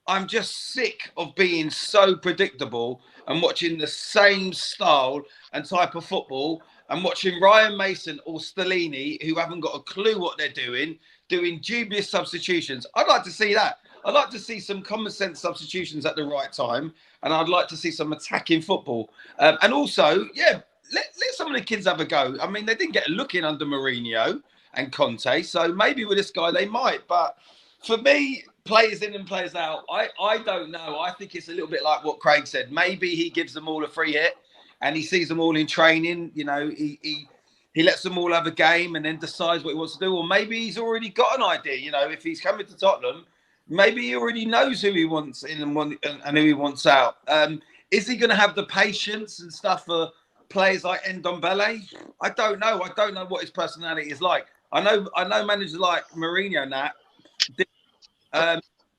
I'm just sick of being so predictable and watching the same style and type of football, and watching Ryan Mason or Stellini, who haven't got a clue what they're doing dubious substitutions. I'd like to see that. I'd like to see some common sense substitutions at the right time, and I'd like to see some attacking football. And also, yeah, let some of the kids have a go. I mean, they didn't get a look in under Mourinho and Conte, so maybe with this guy they might. But for me, players in and players out, I don't know. I think it's a little bit like what Craig said. Maybe he gives them all a free hit and he sees them all in training. You know, he lets them all have a game and then decides what he wants to do. Or maybe he's already got an idea. You know, if he's coming to Tottenham, maybe he already knows who he wants in and who he wants out. Is he going to have the patience and stuff for players like Ndombele? I don't know. I don't know what his personality is like. I know managers like Mourinho and that.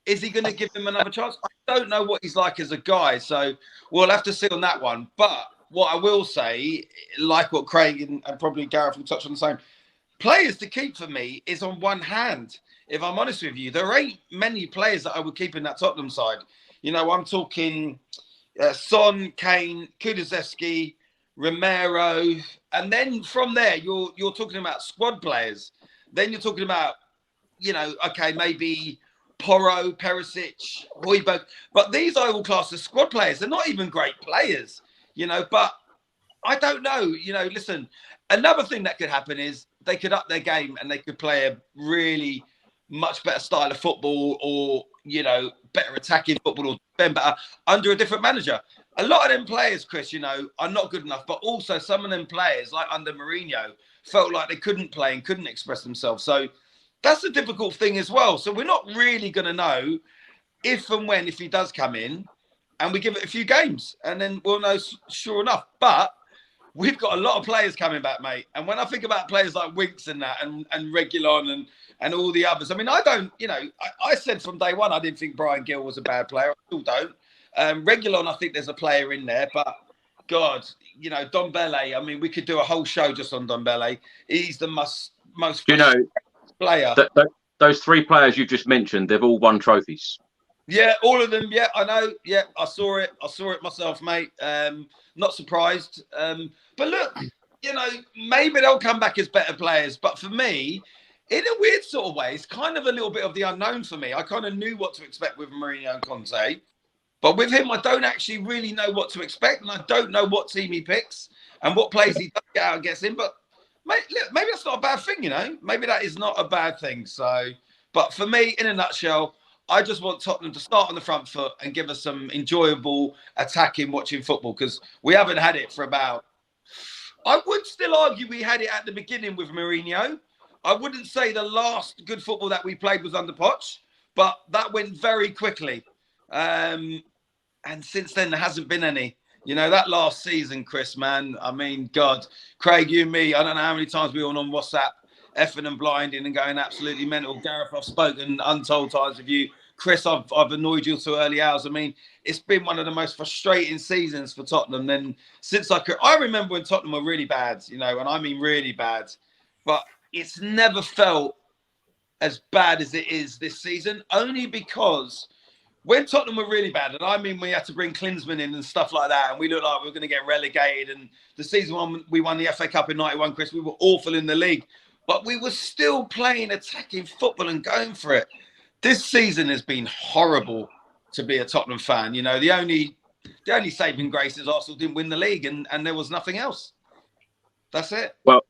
Is he going to give him another chance? I don't know what he's like as a guy, so we'll have to see on that one. But what I will say, like what Craig and probably Gareth will touch on the same, players to keep for me is on one hand. If I'm honest with you, there ain't many players that I would keep in that Tottenham side. You know, I'm talking Son, Kane, Kulusevski, Romero, and then from there you're talking about squad players. Then you're talking about, you know, okay, maybe Porro, Perisic, Højbjerg, but these I will class as squad players. They're not even great players, you know. But I don't know. You know, listen. Another thing that could happen is they could up their game and they could play a really much better style of football, or, you know, better attacking football, or defend better under a different manager. A lot of them players, Chris, you know, are not good enough, but also some of them players, like under Mourinho, felt like they couldn't play and couldn't express themselves. So that's a difficult thing as well. So we're not really going to know if and when, if he does come in, and we give it a few games, and then we'll know sure enough. But we've got a lot of players coming back, mate. And when I think about players like Winks and that, and Reguilon and all the others, I mean, I don't, you know, I said from day one I didn't think Brian Gill was a bad player. I still don't. Reguilon, I think there's a player in there, but God, you know, Ndombele, I mean, we could do a whole show just on Ndombele. He's the most you know, player. Those three players you just mentioned, they've all won trophies. Yeah, all of them. Yeah, I know. Yeah, I saw it myself, mate. Not surprised. But look, you know, maybe they'll come back as better players. But for me, in a weird sort of way, it's kind of a little bit of the unknown for me. I kind of knew what to expect with Mourinho and Conte. But with him, I don't actually really know what to expect. And I don't know what team he picks and what players he does get out and gets in. But mate, look, maybe that's not a bad thing, you know. Maybe that is not a bad thing. So, but for me, in a nutshell, I just want Tottenham to start on the front foot and give us some enjoyable attacking watching football, because we haven't had it for about... I would still argue we had it at the beginning with Mourinho. I wouldn't say the last good football that we played was under Poch, but that went very quickly. And since then, there hasn't been any. You know, that last season, Chris, man, I mean, God, Craig, you and me, I don't know how many times we were on WhatsApp, effing and blinding and going absolutely mental. Gareth, I've spoken untold times with you. Chris, I've annoyed you till early hours. I mean, it's been one of the most frustrating seasons for Tottenham. Then since I remember when Tottenham were really bad, you know, and I mean really bad, but it's never felt as bad as it is this season, only because when Tottenham were really bad, and I mean we had to bring Klinsmann in and stuff like that, and we looked like we were going to get relegated, and the season one we won the FA Cup in 91, Chris, we were awful in the league, but we were still playing attacking football and going for it. This season has been horrible to be a Tottenham fan. You know, the only saving grace is Arsenal didn't win the league, and there was nothing else. That's it. Well,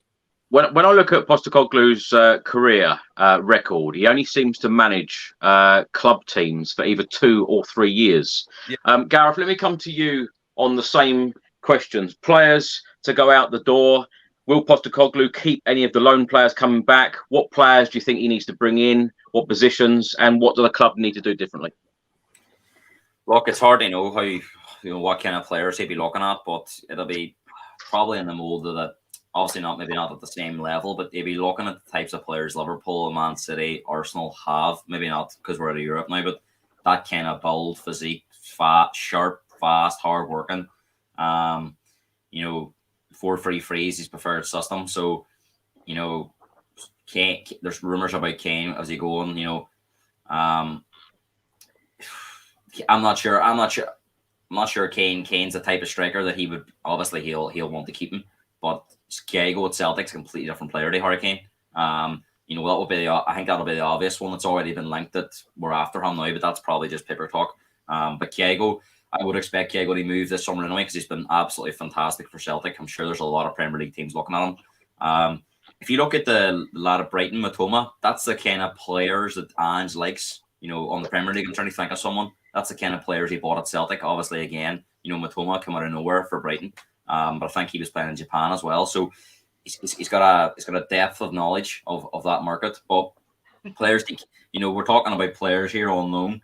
when I look at Postecoglou's career record, he only seems to manage club teams for either 2 or 3 years. Yeah. Gareth, let me come to you on the same questions. Players to go out the door. Will Postecoglou keep any of the loan players coming back? What players do you think he needs to bring in? What positions? And what do the club need to do differently? Look, it's hard to know what kind of players he'll be looking at, but it'll be probably in the mold of that. Obviously maybe not at the same level, but he'll be looking at the types of players Liverpool, Man City, Arsenal have. Maybe not because we're out of Europe now, but that kind of bold physique, sharp, fast, hard working. 4-3-3 is his preferred system. So, you know, Kane, there's rumours about Kane as he going, you know. I'm not sure. not sure Kane's the type of striker that he'll want to keep him. But Thiago at Celtic's a completely different player to Harry Kane. You know, I think that'll be the obvious one that's already been linked that we're after him now, but that's probably just paper talk. But Thiago, I would expect Thiago to move this summer anyway because he's been absolutely fantastic for Celtic. I'm sure there's a lot of Premier League teams looking at him. If you look at the lad of Brighton, Matoma, that's the kind of players that Ange likes. You know, on the Premier League, I'm trying to think of someone. That's the kind of players he bought at Celtic. Obviously, again, you know, Matoma came out of nowhere for Brighton, but I think he was playing in Japan as well. So he's got a depth of knowledge of that market. But players, you know, we're talking about players here on loan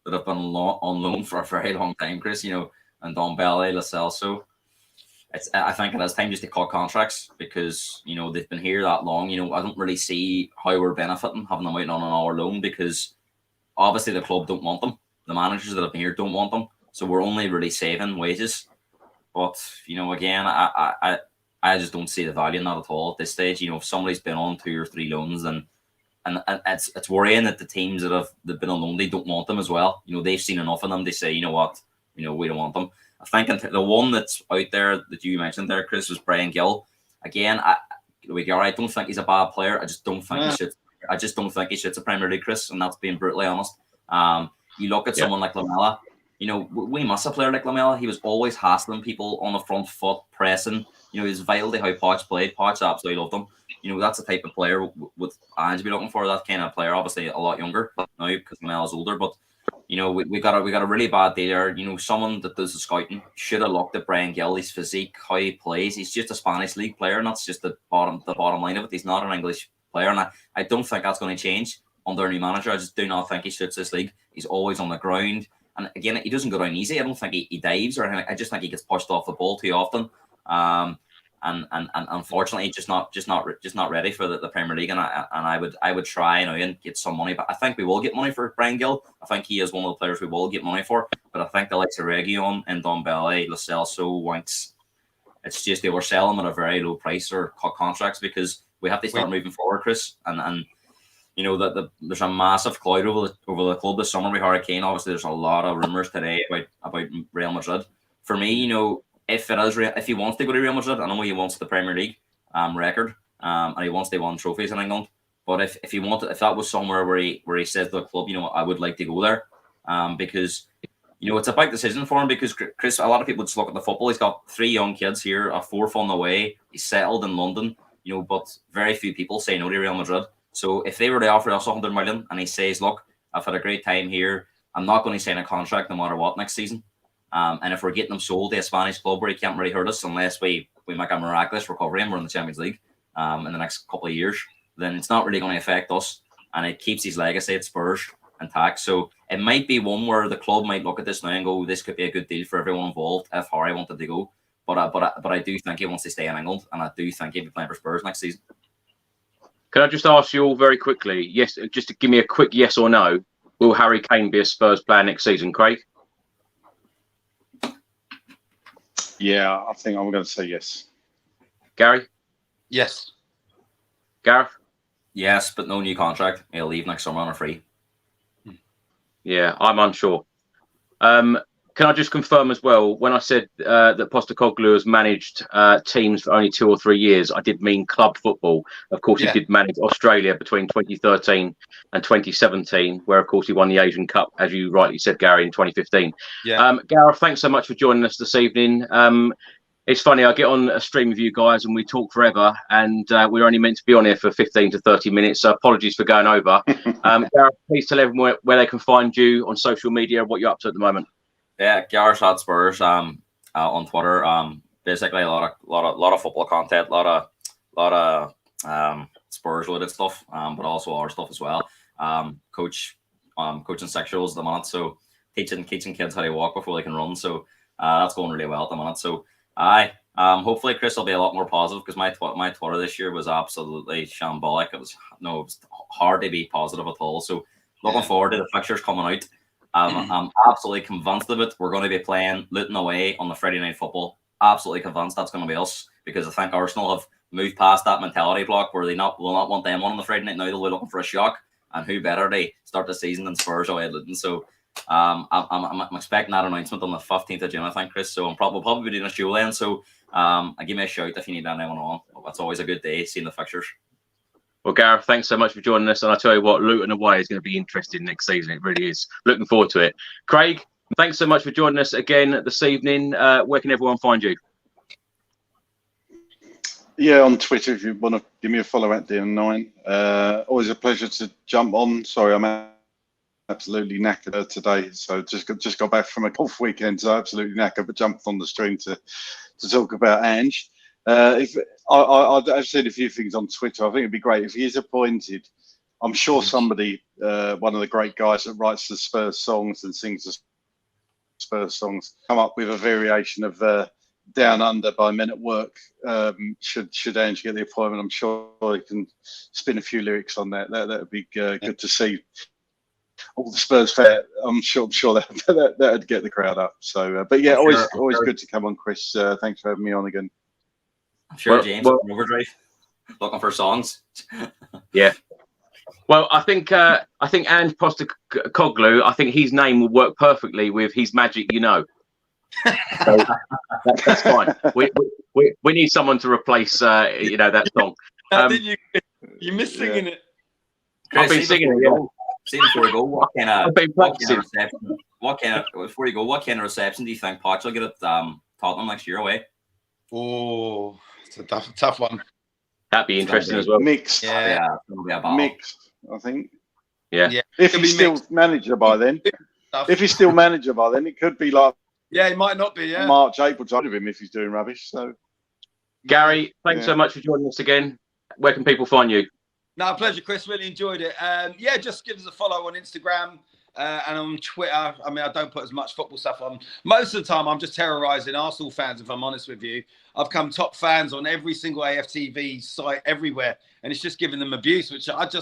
that have been on loan for a very long time, Chris. You know, and Ndombele, Lo Celso. I think it is time just to cut contracts because, you know, they've been here that long. You know, I don't really see how we're benefiting having them out on another loan because obviously the club don't want them. The managers that have been here don't want them. So we're only really saving wages. But, you know, again, I just don't see the value in that at all at this stage. You know, if somebody's been on 2 or 3 loans and it's worrying that the teams that been on loan, they don't want them as well. You know, they've seen enough of them. They say, you know what, you know, we don't want them. I think the one that's out there that you mentioned there, Chris, was Brian Gill. Again, I don't think he's a bad player. I just don't think he should. I just don't think he shoots a Premier League, Chris, and that's being brutally honest. You look at someone like Lamela. You know, we miss a player like Lamela. He was always hassling people on the front foot, pressing. You know, he was vital to how Poch played. Poch absolutely loved him. You know, that's the type of player with Ange be looking for. That kind of player, obviously a lot younger now because Lamela's older, but. You know, we got a really bad deal there. You know, someone that does the scouting should have looked at Brian Gill, his physique, how he plays. He's just a Spanish league player, and that's just the bottom line of it. He's not an English player, and I don't think that's going to change under a new manager. I just do not think he suits this league. He's always on the ground, and again, he doesn't go down easy. I don't think he dives or anything. I just think he gets pushed off the ball too often. And unfortunately, just not ready for the Premier League. And I would try and get some money, but I think we will get money for Brian Gill. I think he is one of the players we will get money for. But I think the likes of Reguilon and Ndombele, Lo Celso, Winks, it's just they were selling at a very low price or cut contracts because we have to start moving forward, Chris. And you know that there's a massive cloud over the club this summer with Harry Kane. Obviously, there's a lot of rumours today about Real Madrid. For me, you know. If he wants to go to Real Madrid, I know he wants the Premier League record, and he wants to win trophies in England. But if that was somewhere where he says to the club, you know, I would like to go there, because you know it's a big decision for him. Because Chris, a lot of people just look at the football. He's got 3 young kids here, a 4th on the way. He's settled in London, you know, but very few people say no to Real Madrid. So if they were to offer us 100 million, and he says, look, I've had a great time here, I'm not going to sign a contract no matter what next season. And if we're getting them sold to a Spanish club where he can't really hurt us unless we make a miraculous recovery and we're in the Champions League in the next couple of years, then it's not really going to affect us. And it keeps his legacy at Spurs intact. So it might be one where the club might look at this now and go, this could be a good deal for everyone involved if Harry wanted to go. But I do think he wants to stay in England, and I do think he'll be playing for Spurs next season. Can I just ask you all very quickly, yes, just to give me a quick yes or no, will Harry Kane be a Spurs player next season, Craig? Yeah, I think I'm going to say yes. Gary? Yes. Gareth? Yes, but no new contract. He'll leave next summer on a free. Yeah, I'm unsure. Can I just confirm as well, when I said that Postecoglou has managed teams for only 2 or 3 years, I did mean club football. Of course, he did manage Australia between 2013 and 2017, where, of course, he won the Asian Cup, as you rightly said, Gary, in 2015. Yeah. Gareth, thanks so much for joining us this evening. It's funny, I get on a stream with you guys and we talk forever, and we're only meant to be on here for 15 to 30 minutes, so apologies for going over. Gareth, please tell everyone where they can find you on social media, what you're up to at the moment. Yeah, Gareth at Spurs on Twitter. Basically a lot of football content, a lot of Spurs related stuff, but also our stuff as well. Coaching sexuals at the minute, so teaching kids how to walk before they can run. So that's going really well at the minute. So hopefully Chris will be a lot more positive, because my Twitter this year was absolutely shambolic. It was hard to be positive at all. So looking forward to the fixtures coming out. I'm absolutely convinced of it. We're going to be playing Luton away on the Friday night football. Absolutely convinced that's going to be us, because I think Arsenal have moved past that mentality block where will not want them on the Friday night. Now they'll be looking for a shock, and who better to start the season than Spurs away at Luton. So I'm expecting that announcement on the 15th of June, I think, Chris. So we'll probably be doing a show then. So give me a shout if you need anyone on. It's always a good day seeing the fixtures. Well, Gareth, thanks so much for joining us. And I tell you what, Luton away is going to be interesting next season. It really is. Looking forward to it. Craig, thanks so much for joining us again this evening. Where can everyone find you? Yeah, on Twitter, if you want to give me a follow at DM9. Always a pleasure to jump on. Sorry, I'm absolutely knackered today. So just got back from a golf weekend, so absolutely knackered, but jumped on the stream to talk about Ange. I've said a few things on Twitter. I think it'd be great if he is appointed. I'm sure somebody, one of the great guys that writes the Spurs songs and sings the Spurs songs, come up with a variation of Down Under by Men at Work. Should Ange get the appointment, I'm sure he can spin a few lyrics on that. That would be good to see. All the Spurs fans, I'm sure that would get the crowd up. So, but yeah, always good to come on, Chris. Thanks for having me on again. I'm sure James Overdrive looking for songs. Yeah. Well, I think Ange Postecoglou, I think his name will work perfectly with His Magic, You Know. So that's fine. We need someone to replace that song. You missed singing it. Chris, I've been singing it. Yeah. See before we go, what kind of reception do you think Poch will get at Tottenham next year away? Oh, it's a tough one. That'd be interesting as well. Mixed. Yeah. Mixed, I think. Yeah. If he's still manager by then. If he's still manager by then, it could be like he might not be, March, April time of him if he's doing rubbish. So Gary, thanks so much for joining us again. Where can people find you? No, pleasure, Chris. Really enjoyed it. Just give us a follow on Instagram and on Twitter. I mean, I don't put as much football stuff on. Most of the time, I'm just terrorising Arsenal fans, if I'm honest with you. I've come top fans on every single AFTV site everywhere, and it's just giving them abuse, which that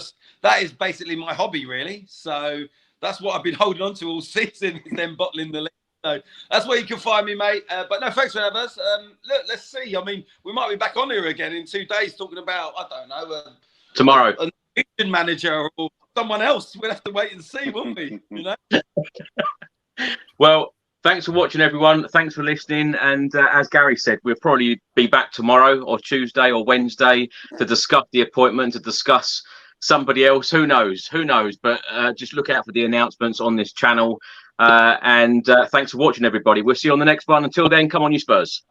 is basically my hobby, really. So that's what I've been holding on to all season, is them bottling the league. So that's where you can find me, mate. But no, thanks for having us. Look, let's see. I mean, we might be back on here again in 2 days talking about, I don't know, tomorrow, a manager or someone else. We'll have to wait and see, won't we? You know. Well, thanks for watching, everyone. Thanks for listening. And as Gary said, we'll probably be back tomorrow or Tuesday or Wednesday to discuss the appointment, to discuss somebody else. Who knows? But just look out for the announcements on this channel. And thanks for watching, everybody. We'll see you on the next one. Until then, come on, you Spurs.